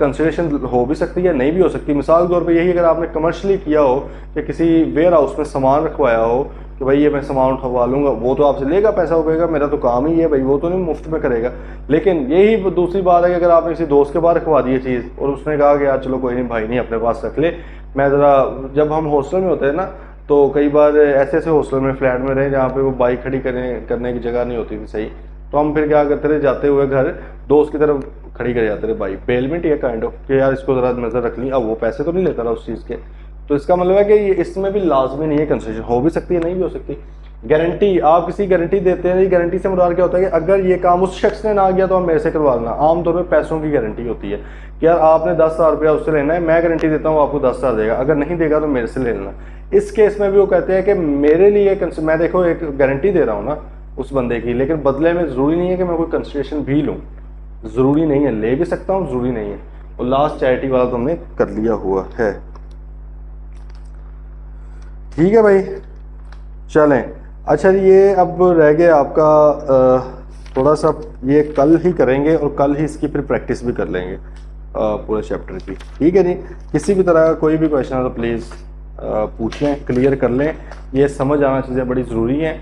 कंसिडरेशन हो भी सकती है नहीं भी हो सकती। मिसाल के तौर पे यही, अगर आपने कमर्शियली किया हो कि किसी वेयर हाउस में सामान रखवाया हो कि भाई ये मैं सामान उठवा लूँगा, वो तो आपसे लेगा पैसा, हो गएगा मेरा तो काम ही है भाई, वो तो नहीं मुफ्त में करेगा। लेकिन यही दूसरी बात है कि अगर आपने किसी दोस्त के पास रखवा दी है चीज़ और उसने कहा कि यार चलो कोई नहीं भाई नहीं अपने पास रख ले, मैं ज़रा, जब हम हॉस्टल में होते हैं ना तो कई बार ऐसे ऐसे हॉस्टल में फ्लैट में रहे जहाँ पे वो बाइक खड़ी करने की जगह नहीं होती थी सही, तो हम फिर क्या करते थे, जाते हुए घर दोस्त की तरफ खड़ी कर जाते थे बाइक। बेलमेंट ये काइंड ऑफ कि यार इसको ज़रा नज़र रख ली। अब वो पैसे तो नहीं लेता रहा उस चीज़ के, तो इसका मतलब है कि इसमें भी लाजमी नहीं है कंसेशन, हो भी सकती है नहीं भी हो सकती। गारंटी, आप किसी गारंटी देते हैं, गारंटी से मुराद क्या होता है कि अगर ये काम उस शख्स ने ना किया तो हम मेरे से करवा लेना। आमतौर पर पैसों की गारंटी होती है कि यार आपने 10,000 रुपया उससे लेना है, मैं गारंटी देता हूँ आपको 10,000 देगा, अगर नहीं देगा तो मेरे से ले लेना। इस केस में भी वो कहते हैं कि मेरे लिए मैं देखो एक गारंटी दे रहा हूँ ना उस बंदे की, लेकिन बदले में ज़रूरी नहीं है कि मैं कोई कंसिडरेशन भी लूँ, ज़रूरी नहीं है, ले भी सकता हूँ, ज़रूरी नहीं है। और लास्ट चैरिटी वाला तो हमने कर लिया हुआ है। ठीक है भाई, चलें। अच्छा ये अब रह गया आपका थोड़ा सा, ये कल ही करेंगे और कल ही इसकी फिर प्रैक्टिस भी कर लेंगे पूरे चैप्टर की, ठीक है जी। किसी भी तरह का कोई भी क्वेश्चन है तो प्लीज़ पूछ लें, क्लियर कर लें। ये समझ आना चीज़ें बड़ी ज़रूरी हैं,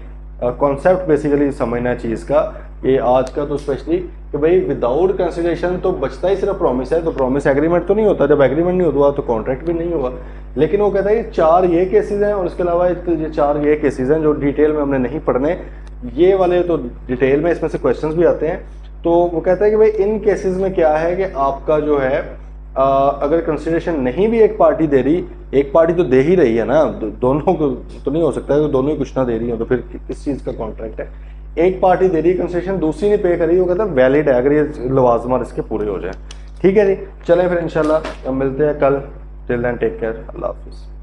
कॉन्सेप्ट बेसिकली समझना चीज़ का, ये आज का तो स्पेशली कि भाई विदाउट कंसिडरेशन तो बचता ही सिर्फ प्रॉमिस है, तो प्रॉमिस एग्रीमेंट तो नहीं होता, जब एग्रीमेंट नहीं होता तो कॉन्ट्रैक्ट भी नहीं होगा। लेकिन वो कहता है ये 4 ये केसेस हैं और इसके अलावा ये 4 ये केसेस हैं जो डिटेल में हमने नहीं पढ़ने, ये वाले तो डिटेल में इसमें से क्वेश्चंस भी आते हैं। तो वो कहता है कि भाई इन केसेस में क्या है कि आपका जो है अगर कंसिडरेशन नहीं भी एक पार्टी दे रही, एक पार्टी तो दे ही रही है ना, दोनों को तो नहीं हो सकता है दोनों ही कुछ ना दे रही हो, तो फिर किस चीज़ का कॉन्ट्रैक्ट है। एक पार्टी दे रही है कंसेशन, दूसरी ने पे करी, वो कहता है वैलिड है अगर ये लवाजमात इसके पूरे हो जाए। ठीक है जी, चलें फिर इंशाल्लाह मिलते हैं कल। टिल देन टेक केयर, अल्लाह हाफिज़।